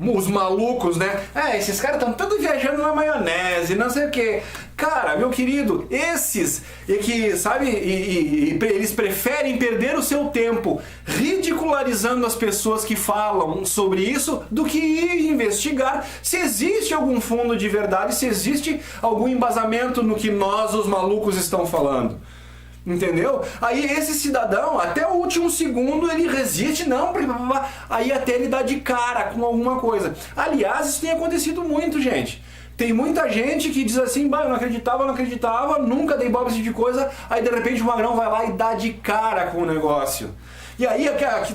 Speaker 1: os malucos, né? Esses caras estão todos viajando na maionese, não sei o que. Cara, meu querido, esses que, sabe, eles preferem perder o seu tempo ridicularizando as pessoas que falam sobre isso do que ir investigar se existe algum fundo de verdade, se existe algum embasamento no que nós, os malucos, estão falando. Entendeu? Aí esse cidadão, até o último segundo, ele resiste, não, aí até ele dá de cara com alguma coisa. Aliás, isso tem acontecido muito, gente. Tem muita gente que diz assim, eu não acreditava, nunca dei bola esse tipo de coisa, aí de repente o magrão vai lá e dá de cara com o negócio. E aí,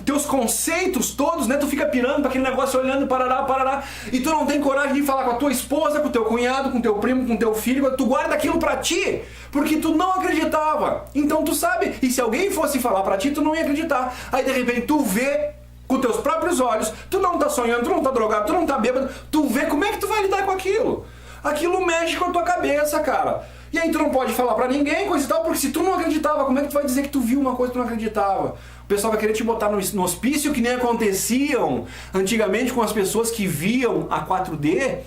Speaker 1: teus conceitos todos, né? Tu fica pirando pra aquele negócio, olhando, parará, e tu não tem coragem de falar com a tua esposa, com o teu cunhado, com o teu primo, com o teu filho, tu guarda aquilo pra ti, porque tu não acreditava. Então tu sabe, e se alguém fosse falar pra ti, tu não ia acreditar. Aí de repente tu vê com teus próprios olhos, tu não tá sonhando, tu não tá drogado, tu não tá bêbado, tu vê como é que tu vai lidar com aquilo. Aquilo mexe com a tua cabeça, cara. E aí tu não pode falar pra ninguém, coisa e tal, porque se tu não acreditava, como é que tu vai dizer que tu viu uma coisa que tu não acreditava? O pessoal vai querer te botar no hospício, que nem aconteciam antigamente com as pessoas que viam a 4D.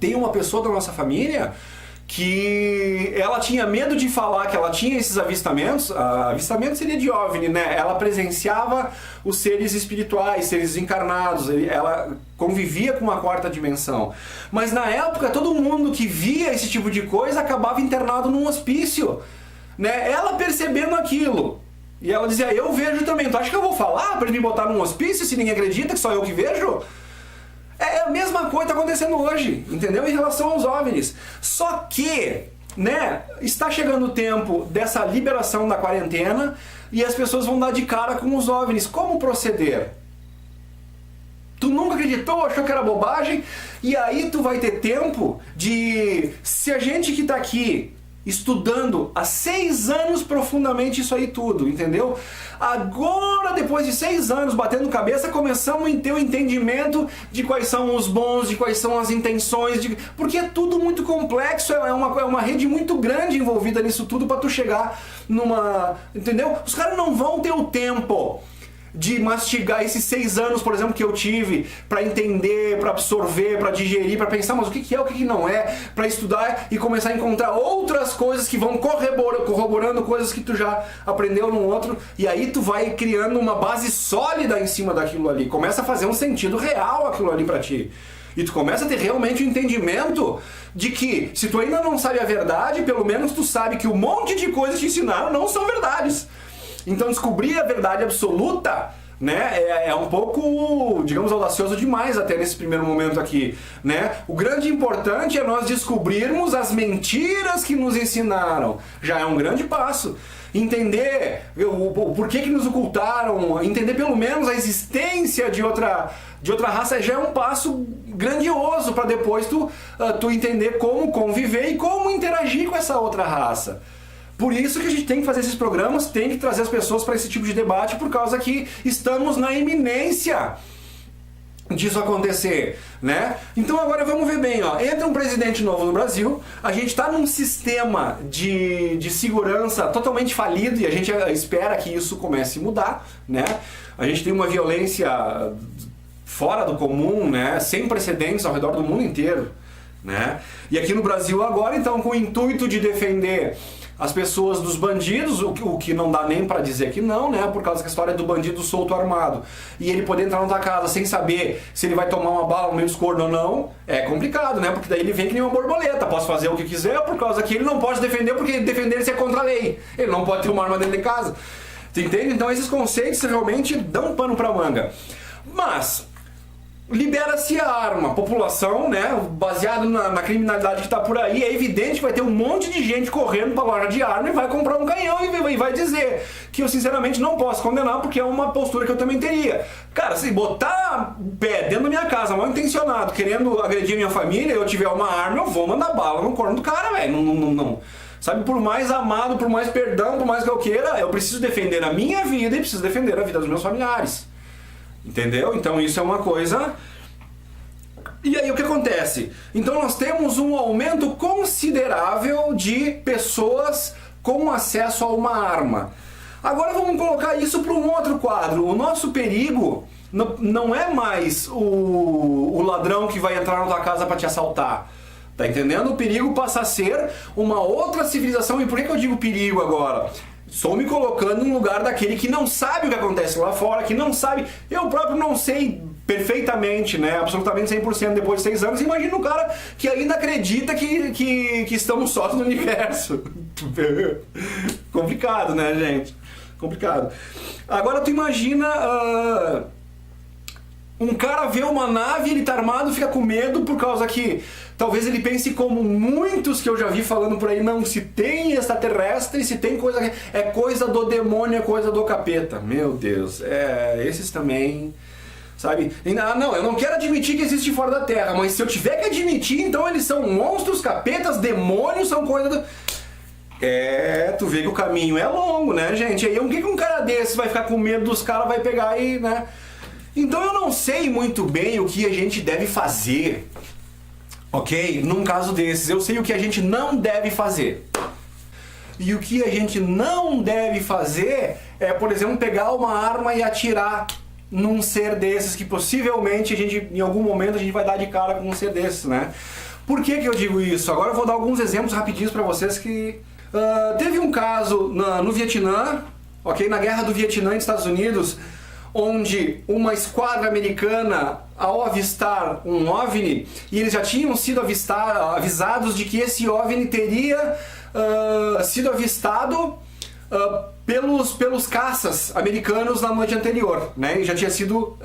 Speaker 1: Tem uma pessoa da nossa família que ela tinha medo de falar que ela tinha esses avistamentos. Avistamento seria de OVNI, né? Ela presenciava os seres espirituais, seres encarnados, ela convivia com a quarta dimensão. Mas na época, todo mundo que via esse tipo de coisa acabava internado num hospício, né? Ela percebendo aquilo. E ela dizia, eu vejo também. Tu acha que eu vou falar pra ele me botar num hospício se ninguém acredita que só eu que vejo? É a mesma coisa que está acontecendo hoje, entendeu? Em relação aos OVNIs. Só que, né, está chegando o tempo dessa liberação da quarentena e as pessoas vão dar de cara com os OVNIs. Como proceder? Tu nunca acreditou, achou que era bobagem, e aí tu vai ter tempo de... Se a gente que está aqui estudando há 6 anos profundamente isso aí tudo, entendeu? Agora, depois de 6 anos batendo cabeça, começamos a ter o entendimento de quais são os bons, de quais são as intenções, porque é tudo muito complexo, é uma rede muito grande envolvida nisso tudo para tu chegar numa... Entendeu? Os caras não vão ter o tempo de mastigar esses 6 anos, por exemplo, que eu tive para entender, para absorver, para digerir, para pensar, mas o que é, o que não é, para estudar e começar a encontrar outras coisas que vão corroborando coisas que tu já aprendeu num outro, e aí tu vai criando uma base sólida em cima daquilo ali, começa a fazer um sentido real aquilo ali para ti. E tu começa a ter realmente o entendimento de que, se tu ainda não sabe a verdade, pelo menos tu sabe que um monte de coisas que te ensinaram não são verdades. Então descobrir a verdade absoluta, né, é um pouco, digamos, audacioso demais até nesse primeiro momento aqui, né? O grande importante é nós descobrirmos as mentiras que nos ensinaram. Já é um grande passo. Entender o porquê que nos ocultaram, entender pelo menos a existência de outra raça já é um passo grandioso para depois tu entender como conviver e como interagir com essa outra raça. Por isso que a gente tem que fazer esses programas, tem que trazer as pessoas para esse tipo de debate, por causa que estamos na iminência disso acontecer, né? Então agora vamos ver bem, ó. Entra um presidente novo no Brasil, a gente está num sistema de segurança totalmente falido e a gente espera que isso comece a mudar, né? A gente tem uma violência fora do comum, né? Sem precedentes ao redor do mundo inteiro, né? E aqui no Brasil agora, então, com o intuito de defender as pessoas dos bandidos, o que não dá nem pra dizer que não, né? Por causa que a história é do bandido solto armado. E ele poder entrar na tua casa sem saber se ele vai tomar uma bala no meio dos cornos ou não, é complicado, né? Porque daí ele vem que nem uma borboleta, posso fazer o que quiser, por causa que ele não pode defender, porque defender-se é contra a lei. Ele não pode ter uma arma dentro de casa. Tu entende? Então esses conceitos realmente dão pano pra manga. Mas libera-se a arma, população, né, baseado na criminalidade que está por aí, é evidente que vai ter um monte de gente correndo para a loja de arma e vai comprar um canhão e vai dizer que eu sinceramente não posso condenar porque é uma postura que eu também teria. Cara, se botar o pé dentro da minha casa, mal intencionado, querendo agredir minha família, eu tiver uma arma, eu vou mandar bala no corno do cara, velho, não. Sabe, por mais amado, por mais perdão, por mais que eu queira, eu preciso defender a minha vida e preciso defender a vida dos meus familiares. Entendeu? Então isso é uma coisa. E aí o que acontece? Então nós temos um aumento considerável de pessoas com acesso a uma arma. Agora vamos colocar isso para um outro quadro. O nosso perigo não é mais o ladrão que vai entrar na tua casa para te assaltar. Tá entendendo? O perigo passa a ser uma outra civilização. E por que eu digo perigo agora? Estou me colocando no lugar daquele que não sabe o que acontece lá fora, que não sabe. Eu próprio não sei perfeitamente, né? Absolutamente 100% depois de 6 anos. Imagina um cara que ainda acredita que estamos só no universo. Complicado, né, gente? Complicado. Agora tu imagina... um cara vê uma nave, ele tá armado, fica com medo por causa que talvez ele pense como muitos que eu já vi falando por aí, não, se tem extraterrestre, se tem coisa... é coisa do demônio, é coisa do capeta. Meu Deus, esses também... Sabe? Não, eu não quero admitir que existe fora da Terra, mas se eu tiver que admitir, então eles são monstros, capetas, demônios, são coisa do... tu vê que o caminho é longo, né, gente? Aí o que um cara desse vai ficar com medo dos caras, vai pegar e, né... Então eu não sei muito bem o que a gente deve fazer, ok? Num caso desses, eu sei o que a gente não deve fazer. E o que a gente não deve fazer é, por exemplo, pegar uma arma e atirar num ser desses que possivelmente em algum momento a gente vai dar de cara com um ser desses, né? Por que eu digo isso? Agora eu vou dar alguns exemplos rapidinhos para vocês que... teve um caso no Vietnã, ok? Na Guerra do Vietnã e Estados Unidos, onde uma esquadra americana, ao avistar um OVNI, e eles já tinham sido avisados de que esse OVNI teria sido avistado pelos caças americanos na noite anterior, né? E já tinha sido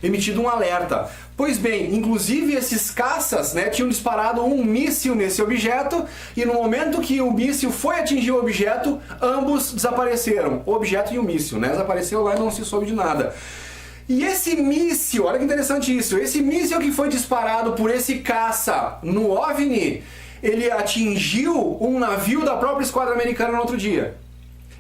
Speaker 1: emitido um alerta. Pois bem, inclusive esses caças, né, tinham disparado um míssil nesse objeto, e no momento que o míssil foi atingir o objeto, ambos desapareceram. O objeto e o míssil, né? Desapareceu lá e não se soube de nada. E esse míssil, olha que interessante isso, esse míssil que foi disparado por esse caça no OVNI, ele atingiu um navio da própria esquadra americana no outro dia.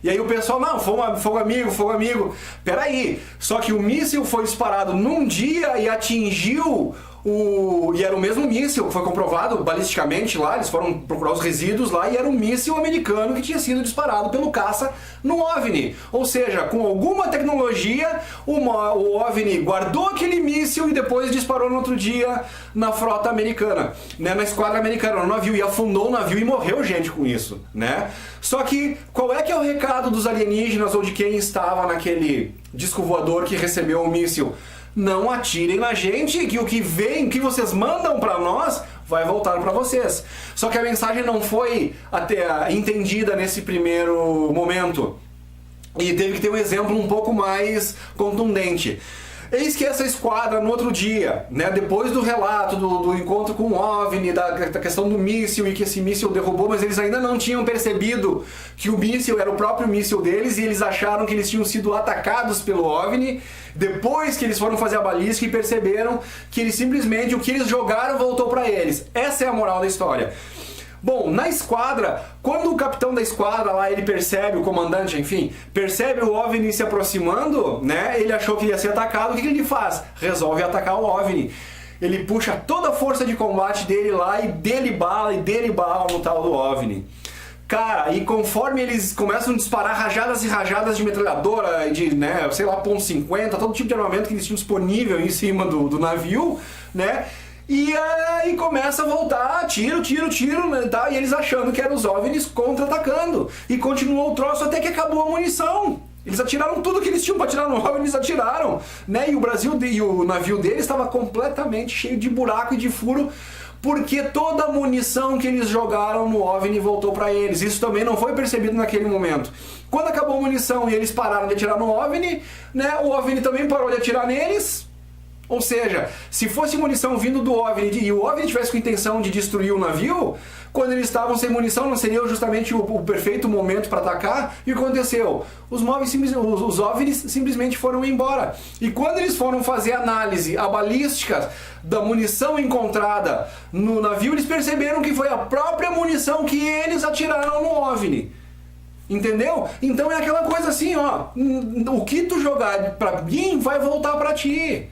Speaker 1: E aí o pessoal, não, fogo amigo. Peraí, só que o míssil foi disparado num dia e atingiu e era o mesmo míssil, foi comprovado balisticamente lá, eles foram procurar os resíduos lá e era um míssil americano que tinha sido disparado pelo caça no OVNI. Ou seja, com alguma tecnologia, o OVNI guardou aquele míssil e depois disparou no outro dia na frota americana, né, na esquadra americana, no navio, e afundou o navio e morreu gente com isso, né? Só que, qual é que é o recado dos alienígenas ou de quem estava naquele disco voador que recebeu o míssil? Não atirem na gente, que o que vem, o que vocês mandam para nós, vai voltar para vocês. Só que a mensagem não foi até entendida nesse primeiro momento. E teve que ter um exemplo um pouco mais contundente. Eis que essa esquadra, no outro dia, né, depois do relato do encontro com o OVNI, da questão do míssil e que esse míssil derrubou, mas eles ainda não tinham percebido que o míssil era o próprio míssil deles e eles acharam que eles tinham sido atacados pelo OVNI. Depois que eles foram fazer a balística e perceberam que eles simplesmente, o que eles jogaram voltou para eles. Essa é a moral da história. Bom, na esquadra, quando o capitão da esquadra lá, ele percebe, o comandante, enfim, percebe o OVNI se aproximando, né, ele achou que ia ser atacado, o que ele faz? Resolve atacar o OVNI. Ele puxa toda a força de combate dele lá e dele bala no tal do OVNI. Cara, e conforme eles começam a disparar rajadas e rajadas de metralhadora, de, né, sei lá, .50, todo tipo de armamento que eles tinham disponível em cima do navio, né, e aí começa a voltar, tiro, né, tá? E eles achando que eram os OVNIs contra-atacando. E continuou o troço até que acabou a munição. Eles atiraram tudo que eles tinham para atirar no OVNI, eles atiraram, né? E o navio deles estava completamente cheio de buraco e de furo, porque toda a munição que eles jogaram no OVNI voltou para eles. Isso também não foi percebido naquele momento. Quando acabou a munição e eles pararam de atirar no OVNI, né, o OVNI também parou de atirar neles. Ou seja, se fosse munição vindo do OVNI e o OVNI tivesse com a intenção de destruir o navio, quando eles estavam sem munição não seria justamente o perfeito momento para atacar? E o que aconteceu? Os OVNIs simplesmente foram embora. E quando eles foram fazer análise a balística da munição encontrada no navio, eles perceberam que foi a própria munição que eles atiraram no OVNI. Entendeu? Então é aquela coisa assim, ó, o que tu jogar pra mim vai voltar pra ti.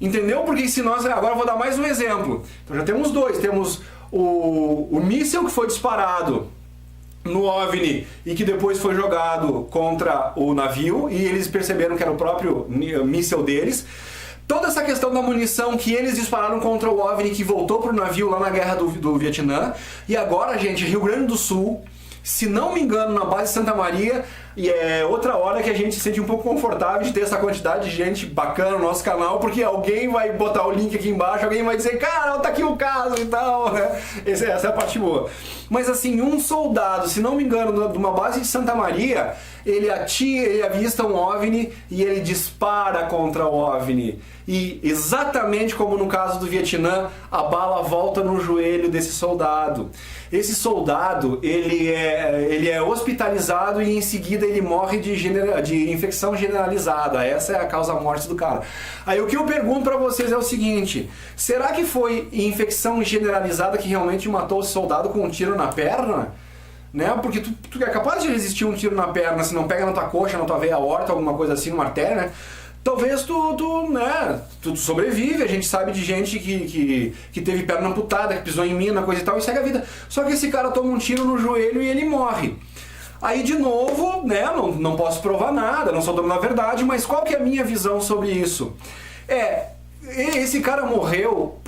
Speaker 1: Entendeu? Porque se nós... Agora eu vou dar mais um exemplo. Então já temos dois. Temos o míssil que foi disparado no OVNI e que depois foi jogado contra o navio e eles perceberam que era o próprio míssil deles. Toda essa questão da munição que eles dispararam contra o OVNI que voltou pro navio lá na guerra do Vietnã. E agora, gente, Rio Grande do Sul, se não me engano, na base de Santa Maria, e é outra hora que a gente se sente um pouco confortável de ter essa quantidade de gente bacana no nosso canal, porque alguém vai botar o link aqui embaixo, alguém vai dizer, cara, tá aqui o caso e tal, né? Essa é a parte boa. Mas assim, um soldado, se não me engano, de uma base de Santa Maria, ele avista um OVNI e ele dispara contra o OVNI. E exatamente como no caso do Vietnã, a bala volta no joelho desse soldado. Esse soldado, ele é hospitalizado e em seguida ele morre de infecção generalizada. Essa é a causa-morte do cara. Aí o que eu pergunto pra vocês é o seguinte, será que foi infecção generalizada que realmente matou esse soldado com um tiro na perna? Né? Porque tu é capaz de resistir um tiro na perna se não pega na tua coxa, na tua veia aorta, alguma coisa assim, numa artéria, né? Talvez tu sobrevive, a gente sabe de gente que teve perna amputada, que pisou em mina, coisa e tal, e segue a vida. Só que esse cara toma um tiro no joelho e ele morre. Aí de novo, né, não posso provar nada, não sou dono da verdade, mas qual que é a minha visão sobre isso? Esse cara morreu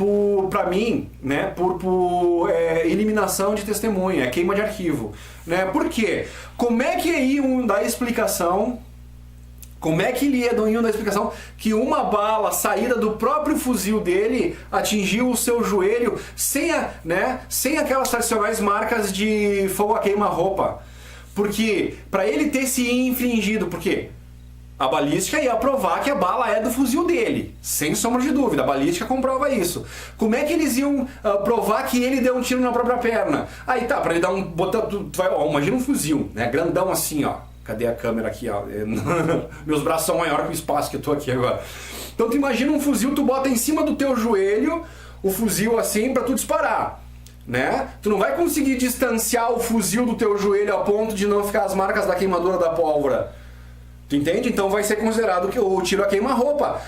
Speaker 1: pra mim, né, por eliminação de testemunha, queima de arquivo. Né? Por quê? Como é que iam dar explicação... Como é que ele ia dar explicação que uma bala saída do próprio fuzil dele atingiu o seu joelho sem aquelas tradicionais marcas de fogo a queima-roupa? Porque, para ele ter se infringido, porque a balística ia provar que a bala é do fuzil dele, sem sombra de dúvida, a balística comprova isso. Como é que eles iam provar que ele deu um tiro na própria perna? Aí tá, para ele dar imagina um fuzil, né, grandão assim, ó. Cadê a câmera aqui, ó? Meus braços são maiores que o espaço que eu tô aqui agora. Então tu imagina um fuzil, tu bota em cima do teu joelho o fuzil assim pra tu disparar, né? Tu não vai conseguir distanciar o fuzil do teu joelho a ponto de não ficar as marcas da queimadura da pólvora. Tu entende? Então vai ser considerado que o tiro a queima-roupa.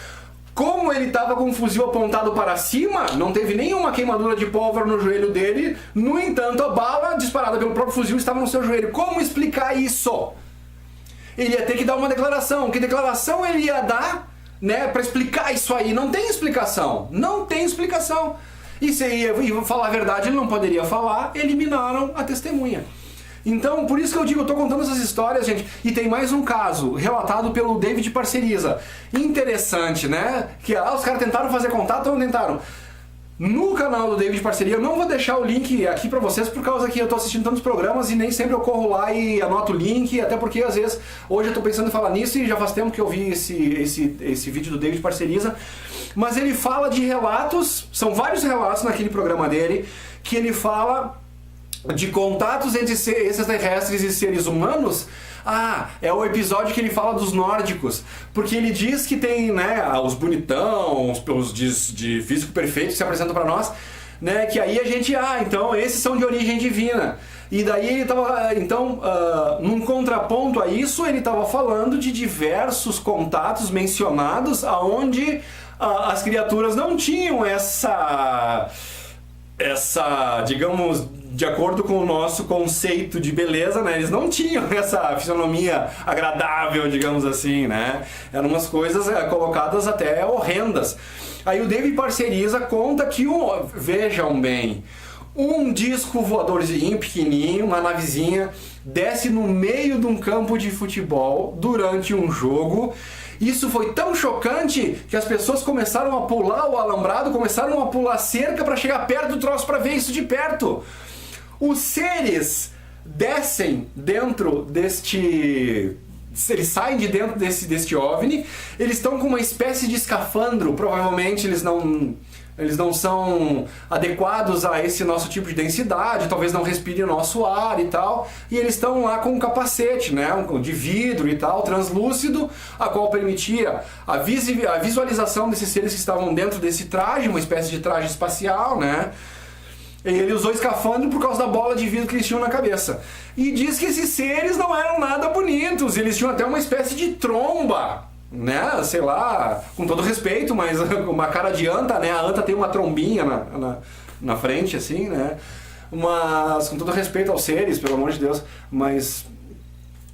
Speaker 1: Como ele estava com o fuzil apontado para cima, não teve nenhuma queimadura de pólvora no joelho dele, no entanto a bala disparada pelo próprio fuzil estava no seu joelho. Como explicar isso? Ele ia ter que dar uma declaração. Que declaração ele ia dar, né, para explicar isso aí? Não tem explicação. Não tem explicação. E se ele ia falar a verdade, ele não poderia falar, eliminaram a testemunha. Então, por isso que eu digo, eu tô contando essas histórias, gente. E tem mais um caso, relatado pelo David Parceriza. Interessante, né? Que os caras tentaram fazer contato ou não tentaram? No canal do David Parceria, eu não vou deixar o link aqui pra vocês por causa que eu tô assistindo tantos programas e nem sempre eu corro lá e anoto o link, até porque às vezes, hoje eu tô pensando em falar nisso e já faz tempo que eu vi esse vídeo do David Parceriza, mas ele fala de relatos, são vários relatos naquele programa dele, que ele fala de contatos entre extraterrestres e seres humanos. É o episódio que ele fala dos nórdicos, porque ele diz que tem, né, os bonitão, os de físico perfeito que se apresentam para nós, né, que aí a gente, então esses são de origem divina. E daí ele estava, então, num contraponto a isso, ele estava falando de diversos contatos mencionados aonde as criaturas não tinham essa, digamos, de acordo com o nosso conceito de beleza, né? Eles não tinham essa fisionomia agradável, digamos assim, né? Eram umas coisas colocadas até horrendas. Aí o David Parceriza conta que, vejam bem, um disco voadorzinho pequenininho, uma navezinha, desce no meio de um campo de futebol durante um jogo. Isso foi tão chocante que as pessoas começaram a pular o alambrado, começaram a pular cerca para chegar perto do troço para ver isso de perto. Os seres descem dentro deste eles saem de dentro deste OVNI, eles estão com uma espécie de escafandro, provavelmente eles não são adequados a esse nosso tipo de densidade, talvez não respirem o nosso ar e tal, e eles estão lá com um capacete, né, de vidro e tal, translúcido, a qual permitia a visualização desses seres que estavam dentro desse traje, uma espécie de traje espacial, né. E ele usou escafandro por causa da bola de vidro que eles tinham na cabeça. E diz que esses seres não eram nada bonitos, eles tinham até uma espécie de tromba, né, sei lá, com todo respeito, mas uma cara de anta, né, a anta tem uma trombinha na frente, assim, né, mas com todo respeito aos seres, pelo amor de Deus, mas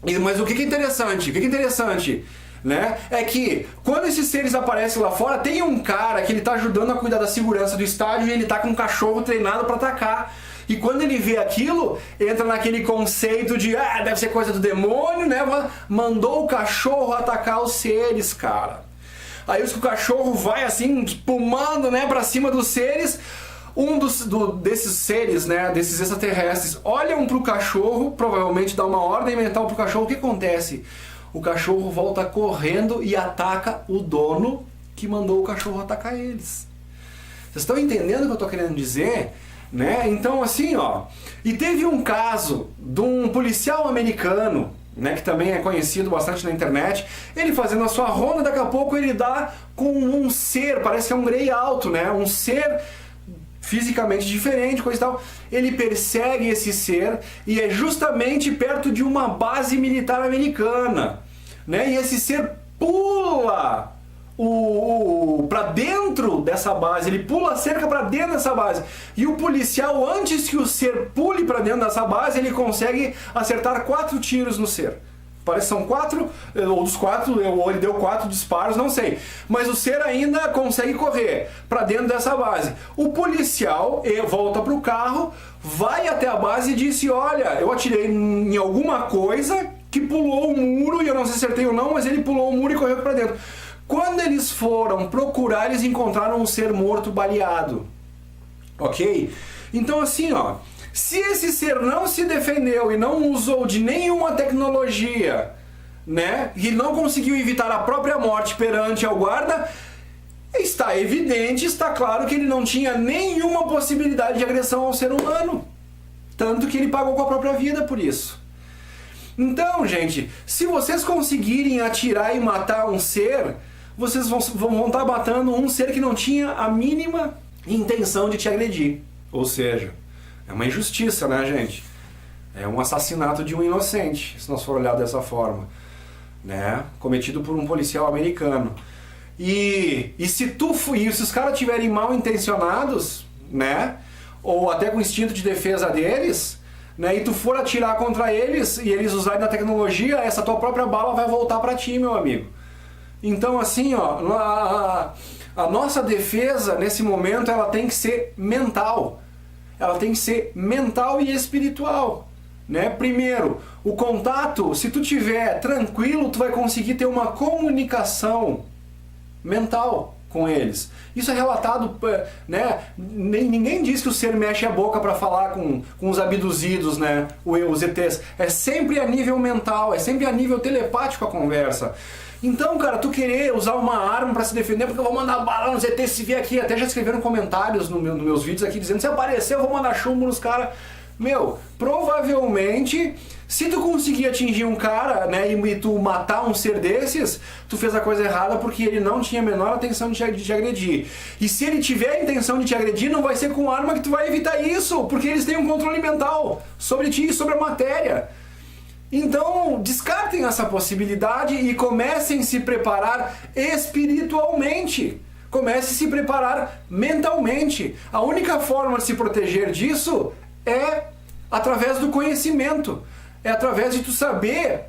Speaker 1: o que é interessante? O que é interessante, né, é que quando esses seres aparecem lá fora, tem um cara que ele tá ajudando a cuidar da segurança do estádio e ele tá com um cachorro treinado para atacar. E quando ele vê aquilo, entra naquele conceito de, deve ser coisa do demônio, né? Mandou o cachorro atacar os seres, cara. Aí o cachorro vai assim, espumando, né, pra cima dos seres. Desses seres, né, desses extraterrestres, olham pro cachorro, provavelmente dá uma ordem mental pro cachorro. O que acontece? O cachorro volta correndo e ataca o dono que mandou o cachorro atacar eles. Vocês estão entendendo o que eu tô querendo dizer? Né? Então assim, ó, e teve um caso de um policial americano, né, que também é conhecido bastante na internet, ele fazendo a sua ronda, daqui a pouco ele dá com um ser, parece que é um grey alto, né, um ser fisicamente diferente, coisa e tal, ele persegue esse ser e é justamente perto de uma base militar americana, né, e esse ser pula para dentro dessa base, ele pula a cerca para dentro dessa base, e o policial, antes que o ser pule para dentro dessa base, ele consegue acertar 4 tiros no ser. Parece que são 4, ou dos 4, ou ele deu 4 disparos, não sei, mas o ser ainda consegue correr para dentro dessa base. O policial volta para o carro, vai até a base e disse, olha, eu atirei em alguma coisa que pulou o muro, e eu não sei se acertei ou não, mas ele pulou o muro e correu para dentro. Quando eles foram procurar, eles encontraram um ser morto baleado. Ok? Então assim, ó, se esse ser não se defendeu e não usou de nenhuma tecnologia, né, e não conseguiu evitar a própria morte perante ao guarda, está evidente, está claro que ele não tinha nenhuma possibilidade de agressão ao ser humano. Tanto que ele pagou com a própria vida por isso. Então, gente, se vocês conseguirem atirar e matar um ser, vocês vão estar matando um ser que não tinha a mínima intenção de te agredir. Ou seja, é uma injustiça, né, gente? É um assassinato de um inocente, se nós for olhar dessa forma, né? Cometido por um policial americano. E se os caras estiverem mal intencionados, né? Ou até com instinto de defesa deles, né? E tu for atirar contra eles e eles usarem da tecnologia, essa tua própria bala vai voltar para ti, meu amigo. Então assim, ó, a nossa defesa nesse momento ela tem que ser mental. Ela tem que ser mental e espiritual, né? Primeiro, o contato, se tu tiver tranquilo, tu vai conseguir ter uma comunicação mental com eles. Isso é relatado, né? Ninguém diz que o ser mexe a boca para falar com os abduzidos, né? Os ETs. É sempre a nível mental, é sempre a nível telepático a conversa. Então, cara, tu querer usar uma arma pra se defender, porque eu vou mandar bala nos ET se vier aqui, até já escreveram comentários nos meus vídeos aqui, dizendo, se aparecer eu vou mandar chumbo nos caras. Meu, provavelmente, se tu conseguir atingir um cara, né, e tu matar um ser desses, tu fez a coisa errada porque ele não tinha a menor intenção de te agredir. E se ele tiver a intenção de te agredir, não vai ser com arma que tu vai evitar isso, porque eles têm um controle mental sobre ti e sobre a matéria. Então, descartem essa possibilidade e comecem a se preparar espiritualmente. Comece a se preparar mentalmente. A única forma de se proteger disso é através do conhecimento. É através de tu saber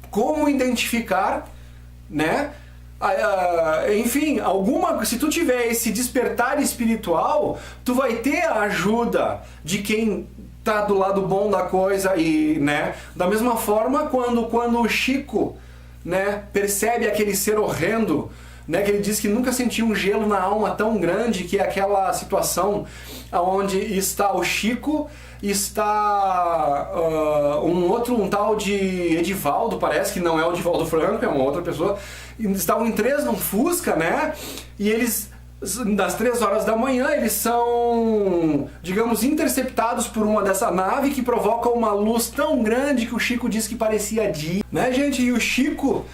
Speaker 1: como identificar, né? Enfim, se tu tiver esse despertar espiritual, tu vai ter a ajuda de quem tá do lado bom da coisa e, né, da mesma forma quando o Chico, né, percebe aquele ser horrendo né, que ele diz que nunca sentiu um gelo na alma tão grande, que é aquela situação onde está o Chico, está um tal de Edivaldo, parece que não é o Edivaldo Franco, é uma outra pessoa, estavam em 3 num Fusca, né, e eles, das 3 horas da manhã, eles são, digamos, interceptados por uma dessa nave que provoca uma luz tão grande que o Chico diz que parecia dia, né, gente, e o Chico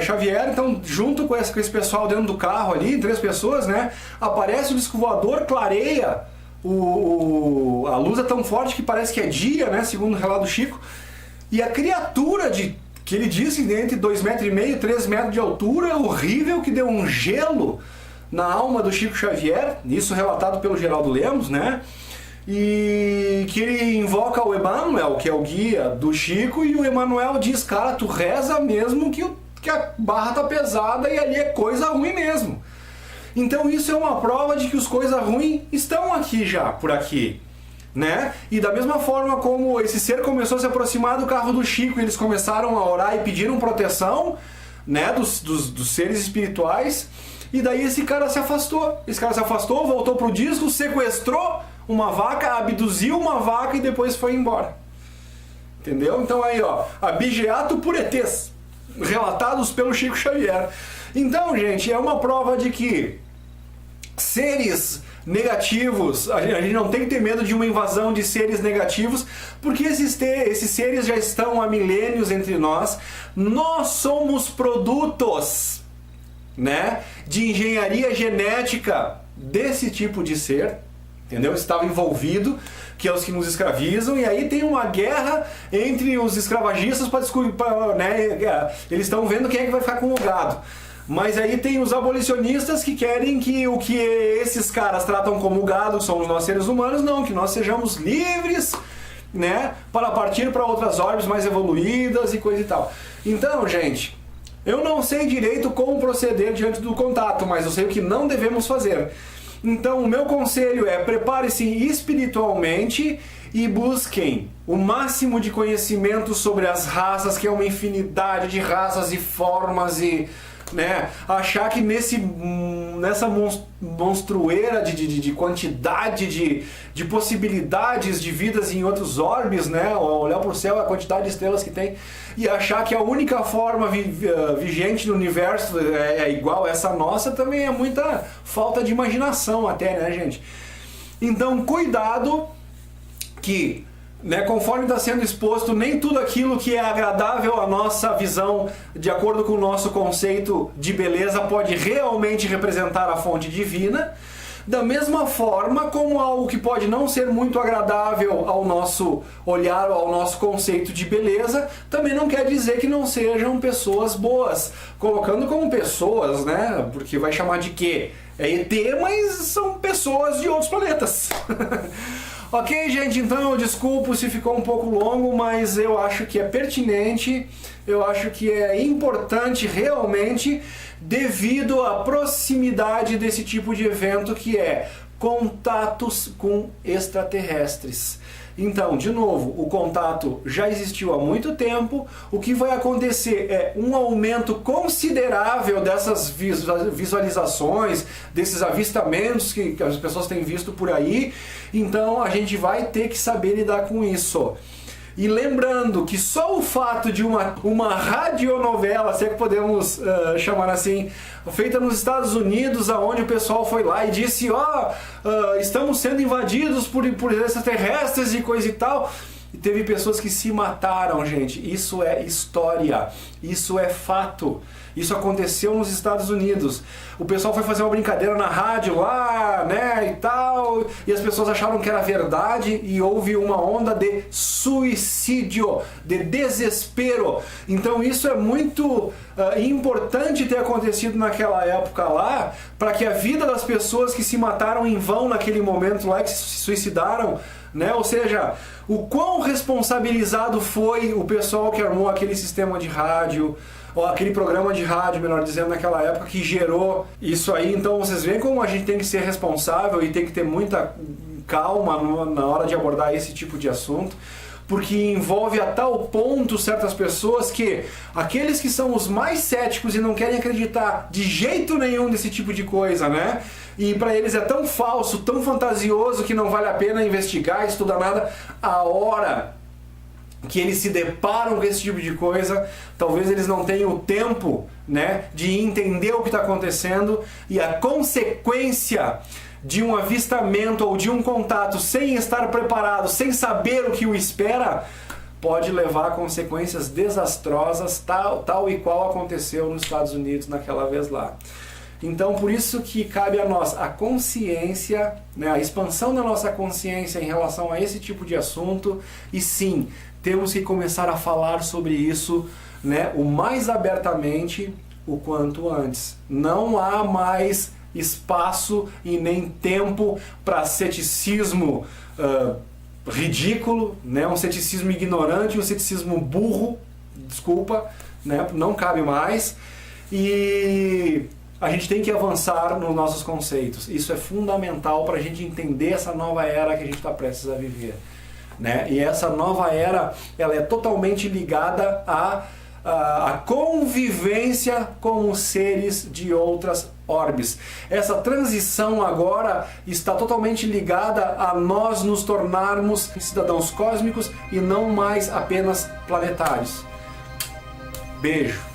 Speaker 1: Xavier, então, junto com esse pessoal dentro do carro ali, 3 pessoas, né, aparece o disco voador, clareia, a luz é tão forte que parece que é dia, né, segundo o relato do Chico, e a criatura que ele disse entre 2,5 metros, 3 metros de altura, horrível, que deu um gelo na alma do Chico Xavier, isso relatado pelo Geraldo Lemos, né, e que ele invoca o Emmanuel, que é o guia do Chico, e o Emmanuel diz, cara, tu reza mesmo que a barra tá pesada e ali é coisa ruim mesmo. Então isso é uma prova de que os coisas ruins estão aqui já, por aqui, né? E da mesma forma como esse ser começou a se aproximar do carro do Chico, eles começaram a orar e pediram proteção, né, dos seres espirituais, e daí esse cara se afastou. Esse cara se afastou, voltou pro disco, sequestrou uma vaca, abduziu uma vaca e depois foi embora. Entendeu? Então aí, ó, abigeato por ETs, relatados pelo Chico Xavier. Então, gente, é uma prova de que seres negativos, a gente não tem que ter medo de uma invasão de seres negativos, porque esses seres já estão há milênios entre nós. Nós somos produtos, né, de engenharia genética desse tipo de ser, entendeu? Estava envolvido, que é os que nos escravizam, e aí tem uma guerra entre os escravagistas para descobrir, né, eles estão vendo quem é que vai ficar com o gado. Mas aí tem os abolicionistas que querem que o que esses caras tratam como gado, que somos nós seres humanos, não, que nós sejamos livres, né, para partir para outras órbitas mais evoluídas e coisa e tal. Então, gente, eu não sei direito como proceder diante do contato, mas eu sei o que não devemos fazer. Então, o meu conselho é: prepare-se espiritualmente e busquem o máximo de conhecimento sobre as raças, que é uma infinidade de raças e formas, e, né, achar que nessa monstrueira de quantidade de possibilidades de vidas em outros orbes, né, olhar para o céu, a quantidade de estrelas que tem, e achar que a única forma vigente no universo é igual a essa nossa, também é muita falta de imaginação até, né, gente? Então, cuidado que, né, conforme está sendo exposto, nem tudo aquilo que é agradável à nossa visão, de acordo com o nosso conceito de beleza, pode realmente representar a fonte divina. Da mesma forma como algo que pode não ser muito agradável ao nosso olhar ou ao nosso conceito de beleza, também não quer dizer que não sejam pessoas boas. Colocando como pessoas, né, porque vai chamar de quê? É ET, mas são pessoas de outros planetas. Ok, gente, então eu desculpo se ficou um pouco longo, mas eu acho que é pertinente, eu acho que é importante realmente, devido à proximidade desse tipo de evento, que é contatos com extraterrestres. Então, de novo, o contato já existiu há muito tempo. O que vai acontecer é um aumento considerável dessas visualizações, desses avistamentos que as pessoas têm visto por aí. Então, a gente vai ter que saber lidar com isso. E lembrando que só o fato de uma radionovela, se é que podemos chamar assim, feita nos Estados Unidos, aonde o pessoal foi lá e disse, estamos sendo invadidos por extraterrestres e coisa e tal, e teve pessoas que se mataram, gente. Isso é história, isso é fato. Isso aconteceu nos Estados Unidos. O pessoal foi fazer uma brincadeira na rádio lá, né, e tal, e as pessoas acharam que era verdade, e houve uma onda de suicídio, de desespero. Então isso é muito importante ter acontecido naquela época lá, para que a vida das pessoas que se mataram em vão naquele momento lá, que se suicidaram, né, ou seja, o quão responsabilizado foi o pessoal que armou aquele sistema de rádio, ou aquele programa de rádio, melhor dizendo, naquela época, que gerou isso aí. Então vocês veem como a gente tem que ser responsável e tem que ter muita calma na hora de abordar esse tipo de assunto, porque envolve a tal ponto certas pessoas que aqueles que são os mais céticos e não querem acreditar de jeito nenhum nesse tipo de coisa, né? E para eles é tão falso, tão fantasioso que não vale a pena investigar, estudar nada. A hora que eles se deparam com esse tipo de coisa, talvez eles não tenham o tempo, né, de entender o que está acontecendo, e a consequência de um avistamento ou de um contato sem estar preparado, sem saber o que o espera, pode levar a consequências desastrosas, tal e qual aconteceu nos Estados Unidos naquela vez lá. Então, por isso que cabe a nós a consciência, né, a expansão da nossa consciência em relação a esse tipo de assunto, e sim, temos que começar a falar sobre isso, né, o mais abertamente o quanto antes. Não há mais espaço e nem tempo para ceticismo ridículo, né, um ceticismo ignorante, um ceticismo burro, desculpa, né, não cabe mais. E a gente tem que avançar nos nossos conceitos. Isso é fundamental para a gente entender essa nova era que a gente está prestes a viver, né? E essa nova era, ela é totalmente ligada à convivência com os seres de outras orbes. Essa transição agora está totalmente ligada a nós nos tornarmos cidadãos cósmicos e não mais apenas planetários. Beijo!